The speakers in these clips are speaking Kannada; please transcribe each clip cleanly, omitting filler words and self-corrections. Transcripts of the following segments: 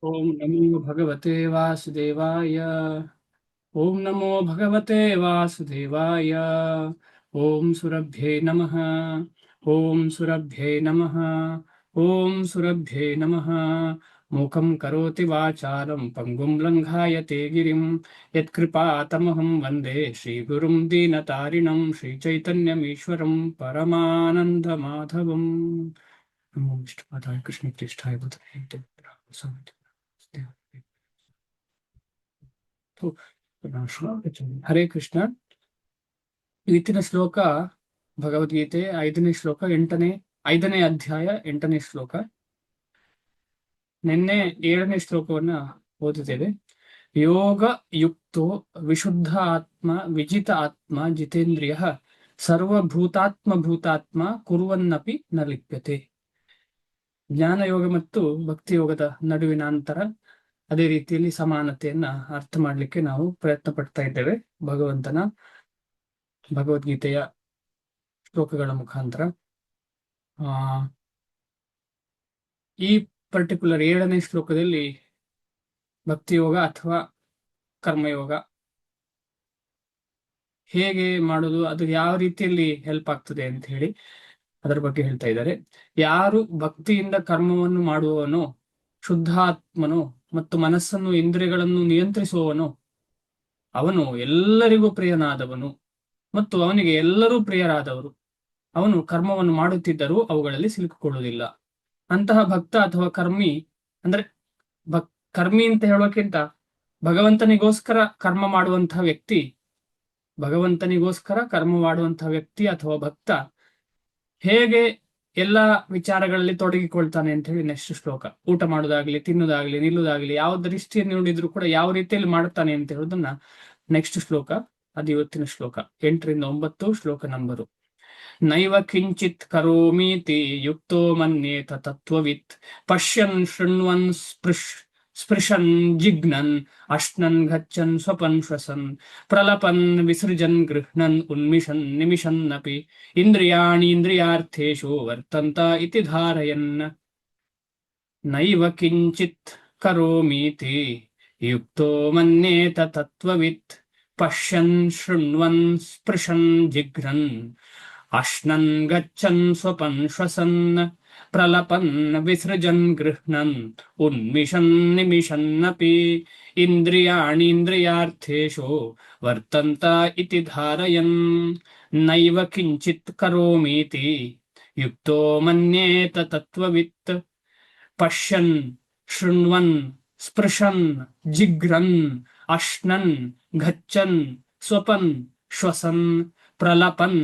ओम नमो भगवते वासुदेवाय। ओम नमो भगवते वासुदेवाय। ओम सुरभ्ये नमः। ओम सुरभ्ये नमः। ओम सुरभ्ये नमः। मूकं करोति वाचालं पंगुं लङ्घायते गिरिं यत्कृपातमहं वन्दे श्रीगुरुं दीनतारिणं श्रीचैतन्यमीश्वरं परमानन्दमाधवम्। नमो विष्णुपादाय कृष्णप्रेष्ठाय बुधये तो ಹರೇ ಕೃಷ್ಣ. ಇವತ್ತಿನ ಶ್ಲೋಕ ಭಗವದ್ಗೀತೆ 5ನೇ ಶ್ಲೋಕ, 5ನೇ ಅಧ್ಯಾಯ 8ನೇ ಶ್ಲೋಕ. ನಿನ್ನೆ 7ನೇ ಶ್ಲೋಕವನ್ನ ಓದಿದ್ದೇವೆ. ಯೋಗ ಯುಕ್ತೋ ವಿಶುದ್ಧ ಆತ್ಮ ವಿಜಿತ ಆತ್ಮ ಜಿತೇಂದ್ರಿಯ ಸರ್ವಭೂತಾತ್ಮ ಭೂತಾತ್ಮ ಕುರುವನ್ನಪಿ ನ ಲಿಪ್ಯತೆ. ಜ್ಞಾನ ಯೋಗ ಮತ್ತು ಭಕ್ತಿ ಯೋಗದ ನಡುವಿನ ಅಂತರ, ಅದೇ ರೀತಿಯಲ್ಲಿ ಸಮಾನತೆಯನ್ನ ಅರ್ಥ ಮಾಡಲಿಕ್ಕೆ ನಾವು ಪ್ರಯತ್ನ ಪಡ್ತಾ ಇದ್ದೇವೆ ಭಗವದ್ಗೀತೆಯ ಶ್ಲೋಕಗಳ ಮುಖಾಂತರ. ಈ ಪರ್ಟಿಕ್ಯುಲರ್ 7ನೇ ಶ್ಲೋಕದಲ್ಲಿ ಭಕ್ತಿಯೋಗ ಅಥವಾ ಕರ್ಮಯೋಗ ಹೇಗೆ ಮಾಡುದು, ಅದು ಯಾವ ರೀತಿಯಲ್ಲಿ ಹೆಲ್ಪ್ ಆಗ್ತದೆ ಅಂತ ಹೇಳಿ ಅದರ ಬಗ್ಗೆ ಹೇಳ್ತಾ ಇದ್ದಾರೆ. ಯಾರು ಭಕ್ತಿಯಿಂದ ಕರ್ಮವನ್ನು ಮಾಡುವವನೋ, ಶುದ್ಧಾತ್ಮನೋ ಮತ್ತು ಮನಸ್ಸನ್ನು ಇಂದ್ರಿಯಗಳನ್ನು ನಿಯಂತ್ರಿಸುವವನೋ, ಅವನು ಎಲ್ಲರಿಗೂ ಪ್ರಿಯನಾದವನು ಮತ್ತು ಅವನಿಗೆ ಎಲ್ಲರೂ ಪ್ರಿಯರಾದವರು. ಅವನು ಕರ್ಮವನ್ನು ಮಾಡುತ್ತಿದ್ದರೂ ಅವುಗಳಲ್ಲಿ ಸಿಲುಕಿಕೊಳ್ಳುವುದಿಲ್ಲ. ಅಂತಹ ಭಕ್ತ ಅಥವಾ ಕರ್ಮಿ, ಅಂದ್ರೆ ಕರ್ಮಿ ಅಂತ ಹೇಳೋಕ್ಕಿಂತ ಭಗವಂತನಿಗೋಸ್ಕರ ಕರ್ಮ ಮಾಡುವಂತಹ ವ್ಯಕ್ತಿ ಅಥವಾ ಭಕ್ತ ಹೇಗೆ ಎಲ್ಲ ವಿಚಾರಗಳಲ್ಲಿ ತೊಡಗಿಕೊಳ್ತಾನೆ ಅಂತ ಹೇಳಿ ನೆಕ್ಸ್ಟ್ ಶ್ಲೋಕ. ಊಟ ಮಾಡೋದಾಗ್ಲಿ, ತಿನ್ನುವುದಾಗ್ಲಿ, ನಿಲ್ಲುವುದಾಗ್ಲಿ, ಯಾವ ದೃಷ್ಟಿಯನ್ನು ನೋಡಿದ್ರು ಕೂಡ ಯಾವ ರೀತಿಯಲ್ಲಿ ಮಾಡುತ್ತಾನೆ ಅಂತ ಹೇಳೋದನ್ನ ನೆಕ್ಸ್ಟ್ ಶ್ಲೋಕ, ಅದು ಇವತ್ತಿನ ಶ್ಲೋಕ 8ರಿಂದ 9 ಶ್ಲೋಕ ನಂಬರು. ನೈವ ಕಿಂಚಿತ್ ಕರೋಮೀತಿ ಯುಕ್ತೋ ಮನ್ಯೇತ ತತ್ವವಿತ್ ಪಶ್ಯನ್ ಶೃಣ್ವನ್ ಸ್ಪೃಶನ್ ಜಿಗ್ನನ್ ಅಶ್ನನ್ ಗಚ್ಚನ್ ಸ್ವಪನ್ ಶ್ವಸನ್ ಪ್ರಲಪನ್ ವಿಸೃಜನ್ ಗೃಹ್ಣನ್ ಉನ್ಮಿಷನ್ ನಿಮಿಷನ್ನಪಿ ಇಂದ್ರಿಯಾಣೀಂದ್ರಿಯಾರ್ಥೇಷು ವರ್ತಂತ ಇತಿ ಧಾರಯನ್. ನೈವ ಕಿಂಚಿತ್ ಕರೋಮೀತಿ ಯುಕ್ತೋ ಮನ್ಯೇತ ತತ್ವವಿತ್ ಪಶ್ಯನ್ ಶೃಣ್ವನ್ ಸ್ಪೃಶನ್ ಜಿಘ್ರನ್ ಅಶ್ನನ್ ಗಚ್ಚನ್ ಸ್ವಪನ್ ಶ್ವಸನ್ ಪ್ರಲಪನ್ ವಿಸೃಜನ್ ಗೃಹ್ಣನ್ ಉನ್ಮಿಷನ್ ನಿಮಿಷನ್ನಪಿ ಇಂದ್ರಿಯಾಣೀಂದ್ರಿಯಾರ್ಥೇಷು ವರ್ತಂತ ಇತಿ ಧಾರಯನ್. ನೈವ ಕಿಂಚಿತ್ ಕರೋಮೀತಿ ಯುಕ್ತೋ ಮನ್ಯೇತ ತತ್ವವಿತ್ ಪಶ್ಯನ್ ಶೃಣ್ವನ್ ಸ್ಪೃಶನ್ ಜಿಘ್ರನ್ ಅಶ್ನನ್ ಗಚ್ಚನ್ ಸ್ವಪನ್ ಶ್ವಸನ್ ಪ್ರಲಪನ್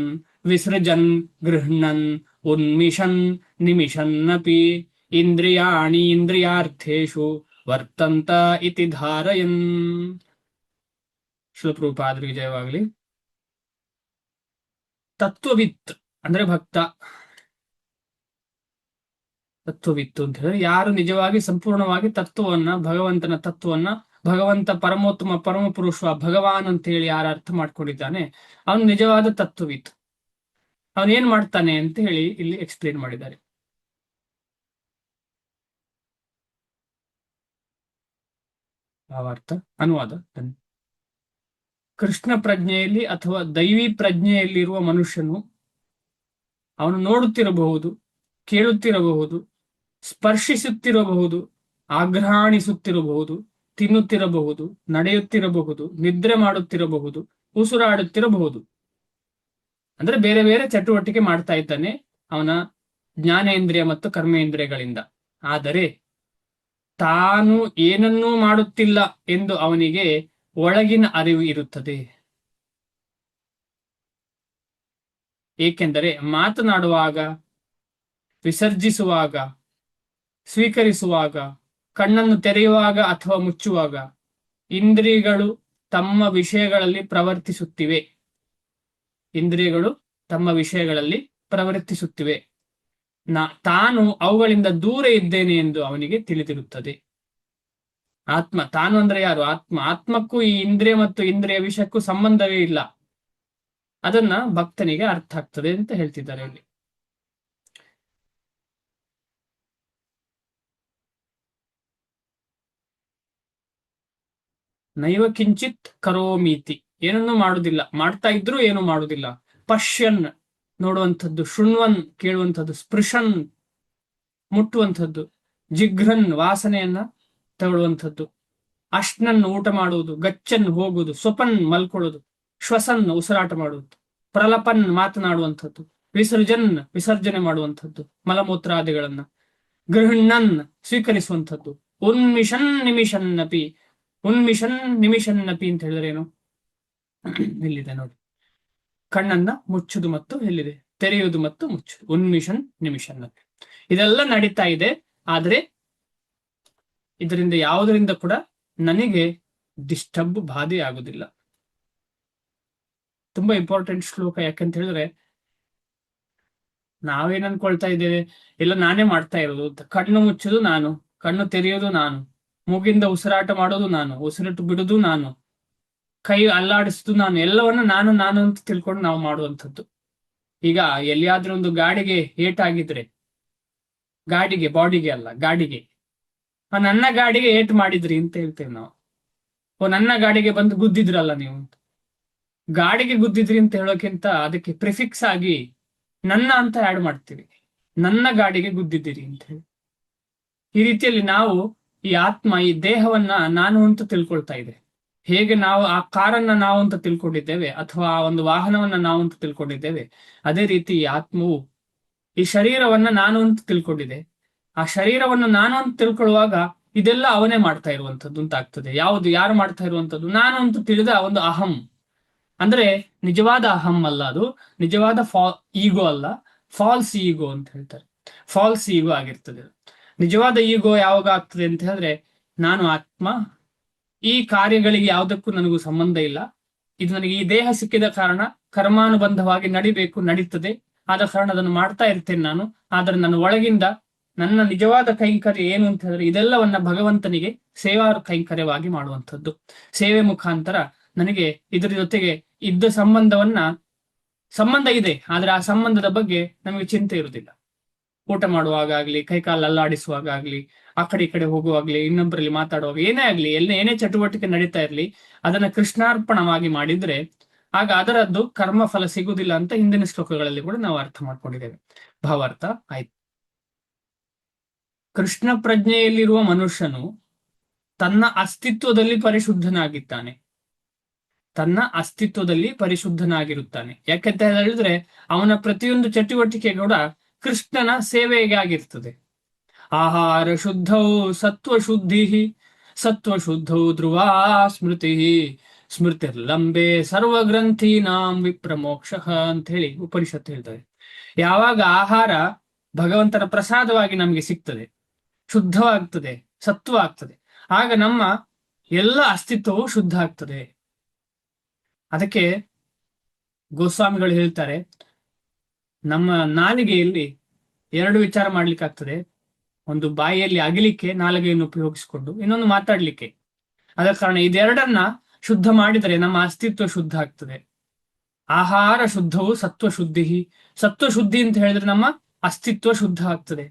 ವಿಸೃಜನ್ ಗೃಹ್ಣನ್ ಉನ್ಮಿಷನ್ ನಿಮಿಷನ್ನಪಿ ಇಂದ್ರಿಯಾಣೀಂದ್ರಿಯಾರ್ಥೇಷು ವರ್ತಂತ ಇತಿ ಧಾರಯನ್. ಶ್ರೀಪ್ರಭುಪಾದರಿಗೆ ಜಯವಾಗಲಿ. ತತ್ವವಿತ್ ಅಂದ್ರೆ ಭಕ್ತ. ತತ್ವವಿತ್ತು ಅಂತ ಹೇಳಿದ್ರೆ ಯಾರು ನಿಜವಾಗಿ ಸಂಪೂರ್ಣವಾಗಿ ತತ್ವವನ್ನ, ಭಗವಂತನ ತತ್ವವನ್ನ, ಭಗವಂತ ಪರಮೋತ್ತಮ ಪರಮಪುರುಷ ಭಗವಾನ್ ಅಂತ ಹೇಳಿ ಯಾರು ಅರ್ಥ ಮಾಡ್ಕೊಂಡಿದ್ದಾನೆ, ಅವನು ನಿಜವಾದ ತತ್ವವಿತ್ತು. ಅವನೇನ್ ಮಾಡ್ತಾನೆ ಅಂತ ಹೇಳಿ ಇಲ್ಲಿ ಎಕ್ಸ್ಪ್ಲೇನ್ ಮಾಡಿದ್ದಾರೆ. ಭಾವಾರ್ಥ ಅನುವಾದ. ಕೃಷ್ಣ ಪ್ರಜ್ಞೆಯಲ್ಲಿ ಅಥವಾ ದೈವಿ ಪ್ರಜ್ಞೆಯಲ್ಲಿರುವ ಮನುಷ್ಯನು ಅವನು ನೋಡುತ್ತಿರಬಹುದು, ಕೇಳುತ್ತಿರಬಹುದು, ಸ್ಪರ್ಶಿಸುತ್ತಿರಬಹುದು, ಆಘ್ರಾಣಿಸುತ್ತಿರಬಹುದು, ತಿನ್ನುತ್ತಿರಬಹುದು, ನಡೆಯುತ್ತಿರಬಹುದು, ನಿದ್ರೆ ಮಾಡುತ್ತಿರಬಹುದು, ಉಸಿರಾಡುತ್ತಿರಬಹುದು. ಅಂದ್ರೆ ಬೇರೆ ಬೇರೆ ಚಟುವಟಿಕೆ ಮಾಡ್ತಾ ಇದ್ದಾನೆ ಅವನ ಜ್ಞಾನೇಂದ್ರಿಯ ಮತ್ತು ಕರ್ಮೇಂದ್ರಿಯಗಳಿಂದ. ಆದರೆ ತಾನು ಏನನ್ನೂ ಮಾಡುತ್ತಿಲ್ಲ ಎಂದು ಅವನಿಗೆ ಒಳಗಿನ ಅರಿವು ಇರುತ್ತದೆ. ಏಕೆಂದರೆ ಮಾತನಾಡುವಾಗ, ವಿಸರ್ಜಿಸುವಾಗ, ಸ್ವೀಕರಿಸುವಾಗ, ಕಣ್ಣನ್ನು ತೆರೆಯುವಾಗ ಅಥವಾ ಮುಚ್ಚುವಾಗ ಇಂದ್ರಿಯಗಳು ತಮ್ಮ ವಿಷಯಗಳಲ್ಲಿ ಪ್ರವರ್ತಿಸುತ್ತಿವೆ. ತಾನು ಅವುಗಳಿಂದ ದೂರ ಇದ್ದೇನೆ ಎಂದು ಅವನಿಗೆ ತಿಳಿದಿರುತ್ತದೆ. ತಾನು ಅಂದ್ರೆ ಯಾರು? ಆತ್ಮಕ್ಕೂ ಈ ಇಂದ್ರಿಯ ಮತ್ತು ಇಂದ್ರಿಯ ವಿಷಯಕ್ಕೂ ಸಂಬಂಧವೇ ಇಲ್ಲ. ಅದನ್ನ ಭಕ್ತನಿಗೆ ಅರ್ಥ ಆಗ್ತದೆ ಅಂತ ಹೇಳ್ತಿದ್ದಾರೆ ಇಲ್ಲಿ. ನೈವ ಕಿಂಚಿತ್ ಕರೋಮೀತಿ, ಏನನ್ನೂ ಮಾಡುದಿಲ್ಲ, ಮಾಡ್ತಾ ಇದ್ರೂ ಏನು ಮಾಡುದಿಲ್ಲ. ಪಶ್ಯನ್ ನೋಡುವಂಥದ್ದು, ಶೃಣ್ವನ್ ಕೇಳುವಂಥದ್ದು, ಸ್ಪೃಶನ್ ಮುಟ್ಟುವಂಥದ್ದು, ಜಿಘ್ರನ್ ವಾಸನೆಯನ್ನ ತಗೊಳ್ಳುವಂಥದ್ದು, ಅಶ್ನನ್ ಊಟ ಮಾಡುವುದು, ಗಚ್ಚನ್ ಹೋಗುವುದು, ಸ್ವಪನ್ ಮಲ್ಕೊಳ್ಳೋದು, ಶ್ವಸನ್ ಉಸಿರಾಟ ಮಾಡುವುದು, ಪ್ರಲಪನ್ ಮಾತನಾಡುವಂಥದ್ದು, ವಿಸರ್ಜನ್ ವಿಸರ್ಜನೆ ಮಾಡುವಂಥದ್ದು ಮಲಮೂತ್ರಾದಿಗಳನ್ನ, ಗೃಹಣ್ಣನ್ ಸ್ವೀಕರಿಸುವಂಥದ್ದು, ಉನ್ಮಿಷನ್ ನಿಮಿಷನ್ನಪಿ. ಉನ್ಮಿಷನ್ ನಿಮಿಷನ್ನಪಿ ಅಂತ ಹೇಳಿದ್ರೆ ಏನು? ಇಲ್ಲಿದೆ ನೋಡಿ, ಕಣ್ಣನ್ನ ಮುಚ್ಚುದು ಮತ್ತು ಎಲ್ಲಿದೆ ತೆರೆಯುವುದು ಮತ್ತು ಮುಚ್ಚುದು, ಉನ್ಮಿಷನ್ ನಿಮಿಷನ್ನಪಿ. ಇದೆಲ್ಲ ನಡೀತಾ ಇದೆ. ಆದ್ರೆ ಇದರಿಂದ ಯಾವುದರಿಂದ ಕೂಡ ನನಗೆ ಡಿಸ್ಟರ್ಬ್ ಬಾಧೆ ಆಗುದಿಲ್ಲ. ತುಂಬಾ ಇಂಪಾರ್ಟೆಂಟ್ ಶ್ಲೋಕ. ಯಾಕಂತ ಹೇಳಿದ್ರೆ ನಾವೇನ್ ಅನ್ಕೊಳ್ತಾ ಇದ್ದೇವೆ, ಎಲ್ಲ ನಾನೇ ಮಾಡ್ತಾ ಇರೋದು ಅಂತ. ಕಣ್ಣು ಮುಚ್ಚೋದು ನಾನು, ಕಣ್ಣು ತೆರೆಯೋದು ನಾನು, ಮೂಗಿಂದ ಉಸಿರಾಟ ಮಾಡೋದು ನಾನು, ಉಸಿರಿಟ್ಟು ಬಿಡುದು ನಾನು, ಕೈ ಅಲ್ಲಾಡಿಸುದು ನಾನು, ಎಲ್ಲವನ್ನ ನಾನು ನಾನು ಅಂತ ತಿಳ್ಕೊಂಡು ನಾವು ಮಾಡುವಂಥದ್ದು. ಈಗ ಎಲ್ಲಿಯಾದ್ರೂ ಒಂದು ಗಾಡಿಗೆ ಏಟಾಗಿದ್ರೆ, ಗಾಡಿಗೆ, ಬಾಡಿಗೆ ಅಲ್ಲ, ಗಾಡಿಗೆ, ನನ್ನ ಗಾಡಿಗೆ ಏಟ್ ಮಾಡಿದ್ರಿ ಅಂತ ಹೇಳ್ತೇವೆ ನಾವು. ನನ್ನ ಗಾಡಿಗೆ ಬಂದು ಗುದ್ದಿದ್ರಲ್ಲ ನೀವು. ಗಾಡಿಗೆ ಗುದ್ದಿದ್ರಿ ಅಂತ ಹೇಳೋಕ್ಕಿಂತ ಅದಕ್ಕೆ ಪ್ರಿಫಿಕ್ಸ್ ಆಗಿ ನನ್ನ ಅಂತ ಆಡ್ ಮಾಡ್ತೀವಿ, ನನ್ನ ಗಾಡಿಗೆ ಗುದ್ದಿದ್ದೀರಿ ಅಂತ ಹೇಳಿ. ಈ ರೀತಿಯಲ್ಲಿ ನಾವು ಈ ಆತ್ಮ, ಈ ದೇಹವನ್ನ ನಾನು ಅಂತ ತಿಳ್ಕೊಳ್ತಾ ಇದೆ. ಹೇಗೆ ನಾವು ಆ ಕಾರನ್ನ ನಾವು ಅಂತ ತಿಳ್ಕೊಂಡಿದ್ದೇವೆ, ಅಥವಾ ಆ ಒಂದು ವಾಹನವನ್ನ ನಾವು ಅಂತ ತಿಳ್ಕೊಂಡಿದ್ದೇವೆ, ಅದೇ ರೀತಿ ಈ ಆತ್ಮವು ಈ ಶರೀರವನ್ನ ನಾನು ಅಂತ ತಿಳ್ಕೊಂಡಿದೆ. ಆ ಶರೀರವನ್ನು ನಾನು ಅಂತ ತಿಳ್ಕೊಳ್ಳುವಾಗ ಇದೆಲ್ಲ ಅವನೇ ಮಾಡ್ತಾ ಇರುವಂತದ್ದು ಅಂತ ಆಗ್ತದೆ. ಯಾರು ಮಾಡ್ತಾ ಇರುವಂತದ್ದು? ನಾನು ಅಂತ ತಿಳಿದ ಒಂದು ಅಹಂ. ಅಂದ್ರೆ ನಿಜವಾದ ಅಹಂ ಅಲ್ಲ, ಅದು ನಿಜವಾದ ಈಗೋ ಅಲ್ಲ, ಫಾಲ್ಸ್ ಈಗೋ ಅಂತ ಹೇಳ್ತಾರೆ. ಫಾಲ್ಸ್ ಈಗೋ ಆಗಿರ್ತದೆ. ನಿಜವಾದ ಈಗೋ ಯಾವಾಗ ಆಗ್ತದೆ ಅಂತ ಹೇಳಿದ್ರೆ, ನಾನು ಆತ್ಮ, ಈ ಕಾರ್ಯಗಳಿಗೆ ಯಾವುದಕ್ಕೂ ನನಗೂ ಸಂಬಂಧ ಇಲ್ಲ, ಇದು ನನಗೆ ಈ ದೇಹ ಸಿಕ್ಕಿದ ಕಾರಣ ಕರ್ಮಾನುಬಂಧವಾಗಿ ನಡಿಬೇಕು, ನಡೀತದೆ, ಆದ ಕಾರಣ ಅದನ್ನು ಮಾಡ್ತಾ ಇರ್ತೇನೆ ನಾನು. ಆದ್ರೆ ನನ್ನ ಒಳಗಿಂದ ನನ್ನ ನಿಜವಾದ ಕೈಂಕರ್ಯ ಏನು ಅಂತ ಹೇಳಿದ್ರೆ, ಇದೆಲ್ಲವನ್ನ ಭಗವಂತನಿಗೆ ಸೇವಾ ಕೈಂಕರ್ಯವಾಗಿ ಮಾಡುವಂಥದ್ದು. ಸೇವೆ ಮುಖಾಂತರ ನನಗೆ ಇದರ ಜೊತೆಗೆ ಇದ್ದ ಸಂಬಂಧ ಇದೆ, ಆದ್ರೆ ಆ ಸಂಬಂಧದ ಬಗ್ಗೆ ನಮಗೆ ಚಿಂತೆ ಇರುವುದಿಲ್ಲ. ಊಟ ಮಾಡುವಾಗಲಿ, ಕೈಕಾಲು ಅಲ್ಲಾಡಿಸುವಾಗಲಿ, ಆ ಕಡೆ ಈ ಕಡೆ ಹೋಗುವಾಗ್ಲಿ, ಇನ್ನೊಬ್ಬರಲ್ಲಿ ಮಾತಾಡುವಾಗ, ಏನೇ ಆಗ್ಲಿ, ಏನೇ ಚಟುವಟಿಕೆ ನಡೀತಾ ಇರ್ಲಿ, ಅದನ್ನ ಕೃಷ್ಣಾರ್ಪಣವಾಗಿ ಮಾಡಿದ್ರೆ ಆಗ ಅದರದ್ದು ಕರ್ಮ ಫಲ ಸಿಗುವುದಿಲ್ಲ ಅಂತ ಹಿಂದಿನ ಶ್ಲೋಕಗಳಲ್ಲಿ ಕೂಡ ನಾವು ಅರ್ಥ ಮಾಡ್ಕೊಂಡಿದ್ದೇವೆ. ಭಾವಾರ್ಥ ಆಯ್ತು. ಕೃಷ್ಣ ಪ್ರಜ್ಞೆಯಲ್ಲಿರುವ ಮನುಷ್ಯನು ತನ್ನ ಅಸ್ತಿತ್ವದಲ್ಲಿ ಪರಿಶುದ್ಧನಾಗಿದ್ದಾನೆ, ತನ್ನ ಅಸ್ತಿತ್ವದಲ್ಲಿ ಪರಿಶುದ್ಧನಾಗಿರುತ್ತಾನೆ. ಯಾಕೆಂತ ಹೇಳಿದ್ರೆ ಅವನ ಪ್ರತಿಯೊಂದು ಚಟುವಟಿಕೆ ಕೂಡ ಕೃಷ್ಣನ ಸೇವೆಗೆ ಆಗಿರ್ತದೆ. ಆಹಾರ ಶುದ್ಧೌ ಸತ್ವಶುದ್ಧಿ, ಸತ್ವಶುದ್ಧೌ ಧ್ರುವಾ ಸ್ಮೃತಿ, ಸ್ಮೃತಿರ್ಲಂಬೆ ಸರ್ವಗ್ರಂಥೀನಾಂ ವಿಪ್ರಮೋಕ್ಷ ಅಂತ ಹೇಳಿ ಉಪನಿಷತ್ತು ಹೇಳ್ತದೆ. ಯಾವಾಗ ಆಹಾರ ಭಗವಂತನ ಪ್ರಸಾದವಾಗಿ ನಮಗೆ ಸಿಗ್ತದೆ, ಶುದ್ಧವಾಗ್ತದೆ, ಸತ್ವ ಆಗ್ತದೆ, ಆಗ ನಮ್ಮ ಎಲ್ಲ ಅಸ್ತಿತ್ವವು ಶುದ್ಧ ಆಗ್ತದೆ. ಅದಕ್ಕೆ ಗೋಸ್ವಾಮಿಗಳು ಹೇಳ್ತಾರೆ, ನಮ್ಮ ನಾಲಿಗೆಯಲ್ಲಿ ಎರಡು ವಿಚಾರ ಮಾಡ್ಲಿಕ್ಕೆ ಆಗ್ತದೆ. ಒಂದು ಬಾಯಿಯಲ್ಲಿ ಅಗಿಲಿಕ್ಕೆ ನಾಲಿಗೆಯನ್ನು ಉಪಯೋಗಿಸಿಕೊಂಡು, ಇನ್ನೊಂದು ಮಾತಾಡ್ಲಿಕ್ಕೆ. ಆದ ಕಾರಣ ಇದೆರಡನ್ನ ಶುದ್ಧ ಮಾಡಿದರೆ ನಮ್ಮ ಅಸ್ತಿತ್ವ ಶುದ್ಧ ಆಗ್ತದೆ. ಆಹಾರ ಶುದ್ಧವು ಸತ್ವಶುದ್ಧಿ. ಸತ್ವಶುದ್ಧಿ ಅಂತ ಹೇಳಿದ್ರೆ ನಮ್ಮ ಅಸ್ತಿತ್ವ ಶುದ್ಧ ಆಗ್ತದೆ.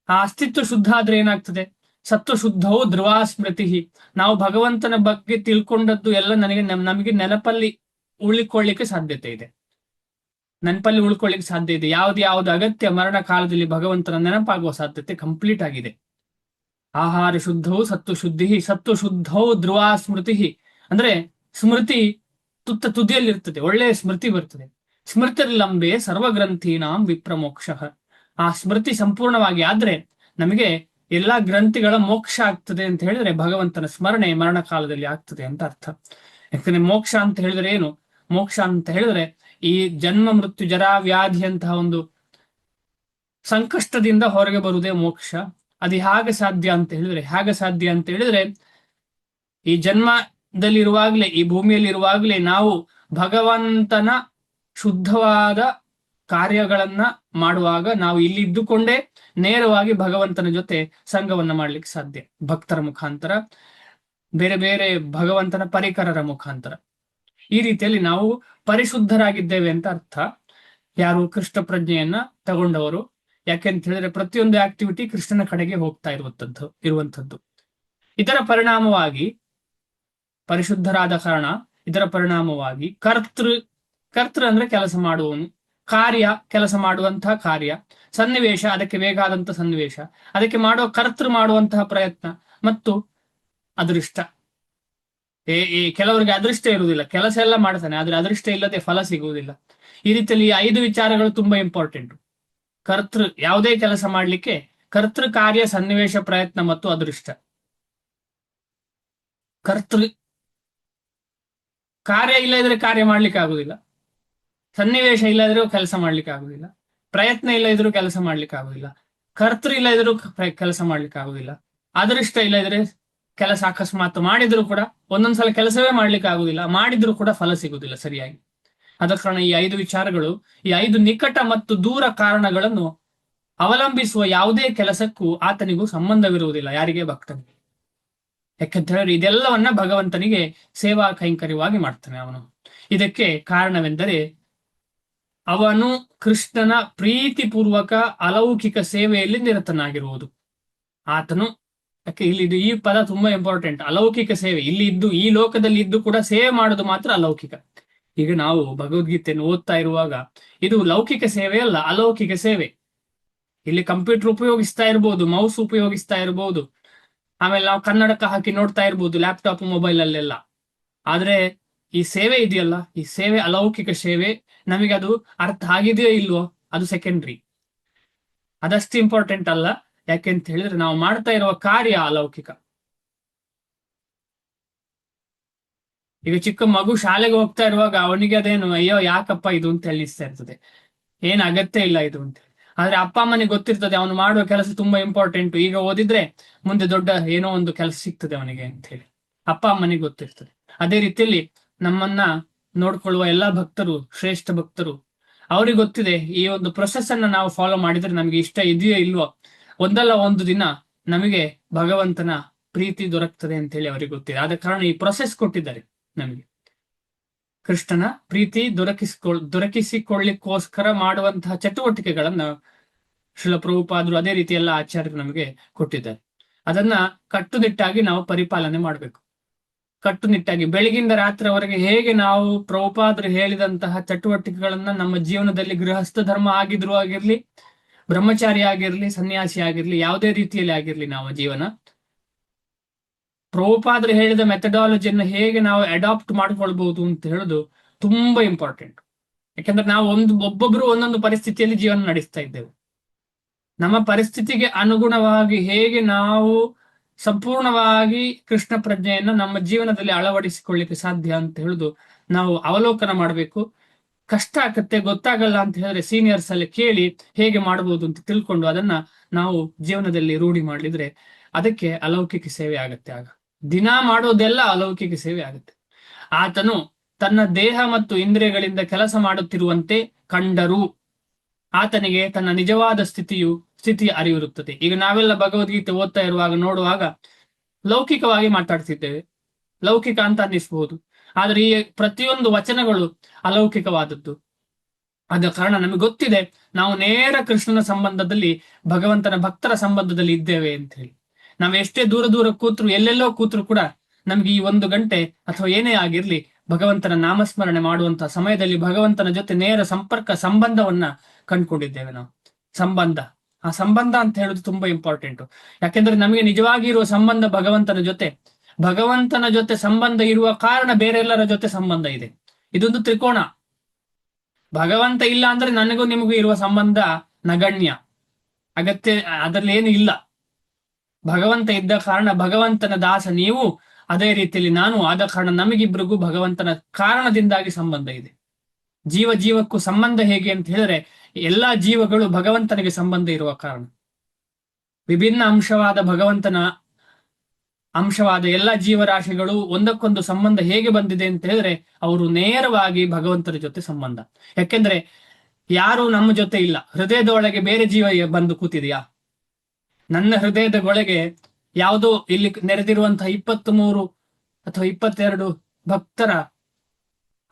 ಆ ಅಸ್ತಿತ್ವ ಶುದ್ಧ ಆದ್ರೆ ಏನಾಗ್ತದೆ? ಸತ್ವಶುದ್ಧವು ಧ್ರುವ ಸ್ಮೃತಿ. ನಾವು ಭಗವಂತನ ಬಗ್ಗೆ ತಿಳ್ಕೊಂಡದ್ದು ಎಲ್ಲ ನಮಗೆ ನೆನಪಲ್ಲಿ ಉಳಿಕೊಳ್ಳಿಕ್ಕೆ ಸಾಧ್ಯತೆ ಇದೆ, ನೆನಪಲ್ಲಿ ಉಳ್ಕೊಳ್ಳಿಕ್ಕೆ ಸಾಧ್ಯ ಇದೆ. ಯಾವ್ದು ಅಗತ್ಯ ಮರಣ ಕಾಲದಲ್ಲಿ ಭಗವಂತನ ನೆನಪಾಗುವ ಸಾಧ್ಯತೆ ಕಂಪ್ಲೀಟ್ ಆಗಿದೆ. ಆಹಾರ ಶುದ್ಧವು ಸತ್ವಶುದ್ಧಿ, ಸತ್ವಶುದ್ಧವು ಧ್ರುವ ಸ್ಮೃತಿ. ಅಂದ್ರೆ ಸ್ಮೃತಿ ತುದಿಯಲ್ಲಿ ಇರ್ತದೆ, ಒಳ್ಳೆಯ ಸ್ಮೃತಿ ಬರ್ತದೆ. ಸ್ಮೃತಿರ್ಲಂಬೆ ಸರ್ವಗ್ರಂಥೀನಾಂ ವಿಪ್ರಮೋಕ್ಷ. ಆ ಸ್ಮೃತಿ ಸಂಪೂರ್ಣವಾಗಿ ಆದ್ರೆ ನಮಗೆ ಎಲ್ಲಾ ಗ್ರಂಥಿಗಳ ಮೋಕ್ಷ ಆಗ್ತದೆ ಅಂತ ಹೇಳಿದ್ರೆ ಭಗವಂತನ ಸ್ಮರಣೆ ಮರಣ ಕಾಲದಲ್ಲಿ ಆಗ್ತದೆ ಅಂತ ಅರ್ಥ. ಯಾಕಂದ್ರೆ ಮೋಕ್ಷ ಅಂತ ಹೇಳಿದ್ರೆ ಏನು? ಮೋಕ್ಷ ಅಂತ ಹೇಳಿದ್ರೆ ಈ ಜನ್ಮ ಮೃತ್ಯು ಜರಾ ವ್ಯಾಧಿ ಅಂತಹ ಒಂದು ಸಂಕಷ್ಟದಿಂದ ಹೊರಗೆ ಬರುವುದೇ ಮೋಕ್ಷ. ಅದು ಹೇಗೆ ಸಾಧ್ಯ ಅಂತ ಹೇಳಿದ್ರೆ ಈ ಜನ್ಮದಲ್ಲಿರುವಾಗ್ಲೇ, ಈ ಭೂಮಿಯಲ್ಲಿ ಇರುವಾಗ್ಲೇ ನಾವು ಭಗವಂತನ ಶುದ್ಧವಾದ ಕಾರ್ಯಗಳನ್ನ ಮಾಡುವಾಗ ನಾವು ಇಲ್ಲಿ ಇದ್ದುಕೊಂಡೇ ನೇರವಾಗಿ ಭಗವಂತನ ಜೊತೆ ಸಂಘವನ್ನ ಮಾಡ್ಲಿಕ್ಕೆ ಸಾಧ್ಯ. ಭಕ್ತರ ಮುಖಾಂತರ, ಬೇರೆ ಬೇರೆ ಭಗವಂತನ ಪರಿಕರರ ಮುಖಾಂತರ. ಈ ರೀತಿಯಲ್ಲಿ ನಾವು ಪರಿಶುದ್ಧರಾಗಿದ್ದೇವೆ ಅಂತ ಅರ್ಥ. ಯಾರು ಕೃಷ್ಣ ಪ್ರಜ್ಞೆಯನ್ನ ತಗೊಂಡವರು. ಯಾಕೆಂತ ಹೇಳಿದ್ರೆ ಪ್ರತಿಯೊಂದು ಆಕ್ಟಿವಿಟಿ ಕೃಷ್ಣನ ಕಡೆಗೆ ಹೋಗ್ತಾ ಇರುವಂತದ್ದು. ಇದರ ಪರಿಣಾಮವಾಗಿ ಪರಿಶುದ್ಧರಾದ ಕಾರಣ ಇದರ ಪರಿಣಾಮವಾಗಿ ಕರ್ತೃ ಅಂದ್ರೆ ಕೆಲಸ ಮಾಡುವವನು, ಕಾರ್ಯ ಕೆಲಸ ಮಾಡುವಂತಹ ಕಾರ್ಯ, ಸನ್ನಿವೇಶ ಅದಕ್ಕೆ ಬೇಕಾದಂತಹ ಸನ್ನಿವೇಶ, ಅದಕ್ಕೆ ಕರ್ತೃ ಮಾಡುವಂತಹ ಪ್ರಯತ್ನ ಮತ್ತು ಅದೃಷ್ಟ. ಕೆಲವರಿಗೆ ಅದೃಷ್ಟ ಇರುವುದಿಲ್ಲ, ಕೆಲಸ ಎಲ್ಲ ಮಾಡ್ತಾನೆ ಆದ್ರೆ ಅದೃಷ್ಟ ಇಲ್ಲದೆ ಫಲ ಸಿಗುವುದಿಲ್ಲ. ಈ ರೀತಿಯಲ್ಲಿ 5 ವಿಚಾರಗಳು ತುಂಬಾ ಇಂಪಾರ್ಟೆಂಟ್. ಯಾವುದೇ ಕೆಲಸ ಮಾಡ್ಲಿಕ್ಕೆ ಕರ್ತೃ, ಕಾರ್ಯ, ಸನ್ನಿವೇಶ, ಪ್ರಯತ್ನ ಮತ್ತು ಅದೃಷ್ಟ. ಕಾರ್ಯ ಇಲ್ಲದ್ರೆ ಕಾರ್ಯ ಮಾಡ್ಲಿಕ್ಕೆ ಆಗುದಿಲ್ಲ, ಸನ್ನಿವೇಶ ಇಲ್ಲದ್ರೂ ಕೆಲಸ ಮಾಡ್ಲಿಕ್ಕೆ ಆಗುದಿಲ್ಲ, ಪ್ರಯತ್ನ ಇಲ್ಲದಿದ್ರು ಕೆಲಸ ಮಾಡ್ಲಿಕ್ಕೆ ಆಗುದಿಲ್ಲ, ಕರ್ತೃ ಇಲ್ಲದಿದ್ರು ಕೆಲಸ ಮಾಡ್ಲಿಕ್ಕೆ ಆಗುದಿಲ್ಲ, ಅದೃಷ್ಟ ಇಲ್ಲದ್ರೆ ಕೆಲಸ ಅಕಸ್ಮಾತ್ ಮಾಡಿದ್ರು ಕೂಡ ಒಂದೊಂದ್ಸಲ ಕೆಲಸವೇ ಮಾಡ್ಲಿಕ್ಕೆ ಆಗುದಿಲ್ಲ, ಮಾಡಿದ್ರು ಕೂಡ ಫಲ ಸಿಗುದಿಲ್ಲ ಸರಿಯಾಗಿ. ಆದ ಕಾರಣ ಈ 5 ವಿಚಾರಗಳು, ಈ 5 ನಿಕಟ ಮತ್ತು ದೂರ ಕಾರಣಗಳನ್ನು ಅವಲಂಬಿಸುವ ಯಾವುದೇ ಕೆಲಸಕ್ಕೂ ಆತನಿಗೂ ಸಂಬಂಧವಿರುವುದಿಲ್ಲ, ಯಾರಿಗೆ? ಭಕ್ತನಿಗೆ. ಯಾಕೆಂತ ಹೇಳಿದ್ರೆ ಇದೆಲ್ಲವನ್ನ ಭಗವಂತನಿಗೆ ಸೇವಾ ಕೈಂಕರ್ಯವಾಗಿ ಮಾಡ್ತಾನೆ ಅವನು. ಇದಕ್ಕೆ ಕಾರಣವೆಂದರೆ ಅವನು ಕೃಷ್ಣನ ಪ್ರೀತಿಪೂರ್ವಕ ಅಲೌಕಿಕ ಸೇವೆಯಲ್ಲಿ ನಿರತನಾಗಿರುವುದು. ಆತನು ಇಲ್ಲಿ ಈ ಪದ ತುಂಬಾ ಇಂಪಾರ್ಟೆಂಟ್. ಅಲೌಕಿಕ ಸೇವೆ, ಇಲ್ಲಿ ಇದ್ದು ಈ ಲೋಕದಲ್ಲಿ ಇದ್ದು ಕೂಡ ಸೇವೆ ಮಾಡೋದು ಮಾತ್ರ ಅಲೌಕಿಕ. ಈಗ ನಾವು ಭಗವದ್ಗೀತೆಯನ್ನು ಓದ್ತಾ ಇರುವಾಗ ಇದು ಲೌಕಿಕ ಸೇವೆ ಅಲ್ಲ, ಅಲೌಕಿಕ ಸೇವೆ. ಇಲ್ಲಿ ಕಂಪ್ಯೂಟರ್ ಉಪಯೋಗಿಸ್ತಾ ಇರ್ಬೋದು, ಮೌಸ್ ಉಪಯೋಗಿಸ್ತಾ ಇರ್ಬೋದು, ಆಮೇಲೆ ನಾವು ಕನ್ನಡಕ ಹಾಕಿ ನೋಡ್ತಾ ಇರ್ಬೋದು ಲ್ಯಾಪ್ಟಾಪ್ ಮೊಬೈಲ್ ಅಲ್ಲೆಲ್ಲ. ಆದ್ರೆ ಈ ಸೇವೆ ಇದೆಯಲ್ಲ, ಈ ಸೇವೆ ಅಲೌಕಿಕ ಸೇವೆ. ನಮಗೆ ಅದು ಅರ್ಥ ಆಗಿದೆಯೋ ಇಲ್ವೋ ಅದು ಸೆಕೆಂಡ್ರಿ, ಅದಷ್ಟು ಇಂಪಾರ್ಟೆಂಟ್ ಅಲ್ಲ. ಯಾಕೆಂತ ಹೇಳಿದ್ರೆ ನಾವು ಮಾಡ್ತಾ ಇರುವ ಕಾರ್ಯ ಅಲೌಕಿಕ. ಈಗ ಚಿಕ್ಕ ಮಗು ಶಾಲೆಗೆ ಹೋಗ್ತಾ ಇರುವಾಗ ಅವನಿಗೆ ಅದೇನು ಅಯ್ಯೋ ಯಾಕಪ್ಪ ಇದು ಅಂತ ಹೇಳಿಸ್ತಾ ಇರ್ತದೆ, ಏನ್ ಅಗತ್ಯ ಇಲ್ಲ ಇದು ಅಂತ. ಆದ್ರೆ ಅಪ್ಪ ಅಮ್ಮನಿಗೆ ಗೊತ್ತಿರ್ತದೆ ಅವನು ಮಾಡುವ ಕೆಲಸ ತುಂಬಾ ಇಂಪಾರ್ಟೆಂಟ್, ಈಗ ಓದಿದ್ರೆ ಮುಂದೆ ದೊಡ್ಡ ಏನೋ ಒಂದು ಕೆಲಸ ಸಿಗ್ತದೆ ಅವನಿಗೆ ಅಂತ ಹೇಳಿ ಅಪ್ಪ ಅಮ್ಮನಿಗೆ ಗೊತ್ತಿರ್ತದೆ. ಅದೇ ರೀತಿಯಲ್ಲಿ ನಮ್ಮನ್ನ ನೋಡ್ಕೊಳ್ಳುವ ಎಲ್ಲಾ ಭಕ್ತರು, ಶ್ರೇಷ್ಠ ಭಕ್ತರು, ಅವ್ರಿಗೆ ಗೊತ್ತಿದೆ ಈ ಒಂದು ಪ್ರೊಸೆಸ್ ಅನ್ನ ನಾವು ಫಾಲೋ ಮಾಡಿದ್ರೆ ನಮ್ಗೆ ಇಷ್ಟ ಇದೆಯೋ ಇಲ್ವೋ, ಒಂದಲ್ಲ ಒಂದು ದಿನ ನಮಗೆ ಭಗವಂತನ ಪ್ರೀತಿ ದೊರಕ್ತದೆ ಅಂತ ಹೇಳಿ ಅವರಿಗೆ ಗೊತ್ತಿದೆ. ಆದ ಕಾರಣ ಈ ಪ್ರೊಸೆಸ್ ಕೊಟ್ಟಿದ್ದಾರೆ ನಮಗೆ. ಕೃಷ್ಣನ ಪ್ರೀತಿ ದೊರಕಿಸಿಕೊಳ್ಳಿಕ್ಕೋಸ್ಕರ ಮಾಡುವಂತಹ ಚಟುವಟಿಕೆಗಳನ್ನ ಶ್ರೀಲ ಪ್ರಭುಪಾದರು ಅದೇ ರೀತಿ ಎಲ್ಲ ಆಚಾರ್ಯರು ನಮಗೆ ಕೊಟ್ಟಿದ್ದಾರೆ. ಅದನ್ನ ಕಟ್ಟುನಿಟ್ಟಾಗಿ ನಾವು ಪರಿಪಾಲನೆ ಮಾಡಬೇಕು. ಕಟ್ಟುನಿಟ್ಟಾಗಿ ಬೆಳಗಿಂದ ರಾತ್ರಿವರೆಗೆ ಹೇಗೆ ನಾವು ಪ್ರಭುಪಾದರು ಹೇಳಿದಂತಹ ಚಟುವಟಿಕೆಗಳನ್ನ ನಮ್ಮ ಜೀವನದಲ್ಲಿ, ಗೃಹಸ್ಥ ಧರ್ಮ ಆಗಿರ್ಲಿ, ಬ್ರಹ್ಮಚಾರಿ ಆಗಿರ್ಲಿ, ಸನ್ಯಾಸಿ ಆಗಿರ್ಲಿ, ಯಾವುದೇ ರೀತಿಯಲ್ಲಿ ಆಗಿರ್ಲಿ, ನಾವು ಜೀವನ ಪ್ರಭುಪಾದರು ಹೇಳಿದ ಮೆಥಡಾಲಜಿಯನ್ನು ಹೇಗೆ ನಾವು ಅಡಾಪ್ಟ್ ಮಾಡ್ಕೊಳ್ಬಹುದು ಅಂತ ಹೇಳೋದು ತುಂಬಾ ಇಂಪಾರ್ಟೆಂಟ್. ಯಾಕಂದ್ರೆ ನಾವು ಒಬ್ಬೊಬ್ರು ಒಂದೊಂದು ಪರಿಸ್ಥಿತಿಯಲ್ಲಿ ಜೀವನ ನಡೆಸ್ತಾ ಇದ್ದೇವೆ. ನಮ್ಮ ಪರಿಸ್ಥಿತಿಗೆ ಅನುಗುಣವಾಗಿ ಹೇಗೆ ನಾವು ಸಂಪೂರ್ಣವಾಗಿ ಕೃಷ್ಣ ಪ್ರಜ್ಞೆಯನ್ನು ನಮ್ಮ ಜೀವನದಲ್ಲಿ ಅಳವಡಿಸಿಕೊಳ್ಳಿಕ್ಕೆ ಸಾಧ್ಯ ಅಂತ ಹೇಳುದು ನಾವು ಅವಲೋಕನ ಮಾಡಬೇಕು. ಕಷ್ಟ ಆಗತ್ತೆ, ಗೊತ್ತಾಗಲ್ಲ ಅಂತ ಹೇಳಿದ್ರೆ ಸೀನಿಯರ್ಸ್ ಅಲ್ಲಿ ಕೇಳಿ ಹೇಗೆ ಮಾಡಬಹುದು ಅಂತ ತಿಳ್ಕೊಂಡು ಅದನ್ನ ನಾವು ಜೀವನದಲ್ಲಿ ರೂಢಿ ಮಾಡಿದ್ರೆ ಅದಕ್ಕೆ ಅಲೌಕಿಕ ಸೇವೆ ಆಗತ್ತೆ. ಆಗ ದಿನ ಮಾಡೋದೆಲ್ಲ ಅಲೌಕಿಕ ಸೇವೆ ಆಗುತ್ತೆ. ಆತನು ತನ್ನ ದೇಹ ಮತ್ತು ಇಂದ್ರಿಯಗಳಿಂದ ಕೆಲಸ ಮಾಡುತ್ತಿರುವಂತೆ ಕಂಡರೂ ಆತನಿಗೆ ತನ್ನ ನಿಜವಾದ ಸ್ಥಿತಿಯ ಅರಿವಿರುತ್ತದೆ. ಈಗ ನಾವೆಲ್ಲ ಭಗವದ್ಗೀತೆ ಓದ್ತಾ ಇರುವಾಗ ನೋಡುವಾಗ ಲೌಕಿಕವಾಗಿ ಮಾತಾಡ್ತಿದ್ದೇವೆ, ಲೌಕಿಕ ಅಂತ ಅನ್ನಿಸ್ಬಹುದು. ಆದ್ರೆ ಈ ಪ್ರತಿಯೊಂದು ವಚನಗಳು ಅಲೌಕಿಕವಾದದ್ದು. ಆದ ಕಾರಣ ನಮಗೆ ಗೊತ್ತಿದೆ ನಾವು ನೇರ ಕೃಷ್ಣನ ಸಂಬಂಧದಲ್ಲಿ, ಭಗವಂತನ ಭಕ್ತರ ಸಂಬಂಧದಲ್ಲಿ ಇದ್ದೇವೆ ಅಂತ ಹೇಳಿ. ನಾವು ಎಷ್ಟೇ ದೂರ ಕೂತ್ರು, ಎಲ್ಲೆಲ್ಲೋ ಕೂತ್ರು ಕೂಡ ನಮ್ಗೆ ಈ 1 ಗಂಟೆ ಅಥವಾ ಏನೇ ಆಗಿರ್ಲಿ ಭಗವಂತನ ನಾಮಸ್ಮರಣೆ ಮಾಡುವಂತಹ ಸಮಯದಲ್ಲಿ ಭಗವಂತನ ಜೊತೆ ನೇರ ಸಂಬಂಧವನ್ನ ಕಂಡುಕೊಂಡಿದ್ದೇವೆ ನಾವು. ಆ ಸಂಬಂಧ ಅಂತ ಹೇಳುದು ತುಂಬಾ ಇಂಪಾರ್ಟೆಂಟ್. ಯಾಕೆಂದ್ರೆ ನಮಗೆ ನಿಜವಾಗಿ ಇರುವ ಸಂಬಂಧ ಭಗವಂತನ ಜೊತೆ ಸಂಬಂಧ ಇರುವ ಕಾರಣ ಬೇರೆಲ್ಲರ ಜೊತೆ ಸಂಬಂಧ ಇದೆ. ಇದೊಂದು ತ್ರಿಕೋಣ. ಭಗವಂತ ಇಲ್ಲ ಅಂದ್ರೆ ನನಗೂ ನಿಮಗೂ ಇರುವ ಸಂಬಂಧ ನಗಣ್ಯ, ಅಗತ್ಯ ಅದರಲ್ಲಿ ಏನು ಇಲ್ಲ. ಭಗವಂತ ಇದ್ದ ಕಾರಣ ಭಗವಂತನ ದಾಸ ನೀವು, ಅದೇ ರೀತಿಯಲ್ಲಿ ನಾನು. ಆದ ಕಾರಣ ನಮಗಿಬ್ರಿಗೂ ಭಗವಂತನ ಕಾರಣದಿಂದಾಗಿ ಸಂಬಂಧ ಇದೆ. ಜೀವಕ್ಕೂ ಸಂಬಂಧ ಹೇಗೆ ಅಂತ ಹೇಳಿದ್ರೆ ಎಲ್ಲಾ ಜೀವಗಳು ಭಗವಂತನಿಗೆ ಸಂಬಂಧ ಇರುವ ಕಾರಣ. ವಿಭಿನ್ನ ಅಂಶವಾದ ಭಗವಂತನ ಅಂಶವಾದ ಎಲ್ಲ ಜೀವರಾಶಿಗಳು ಒಂದಕ್ಕೊಂದು ಸಂಬಂಧ ಹೇಗೆ ಬಂದಿದೆ ಅಂತ ಹೇಳಿದ್ರೆ ಅವರು ನೇರವಾಗಿ ಭಗವಂತನ ಜೊತೆ ಸಂಬಂಧ. ಯಾಕೆಂದ್ರೆ ಯಾರು ನಮ್ಮ ಜೊತೆ ಇಲ್ಲ. ಹೃದಯದೊಳಗೆ ಬೇರೆ ಜೀವ ಬಂದು ಕೂತಿದೆಯಾ? ನನ್ನ ಹೃದಯದ ಒಳಗೆ ಯಾವುದೋ ಇಲ್ಲಿ ನೆರೆದಿರುವಂತಹ 23 ಅಥವಾ 22 ಭಕ್ತರ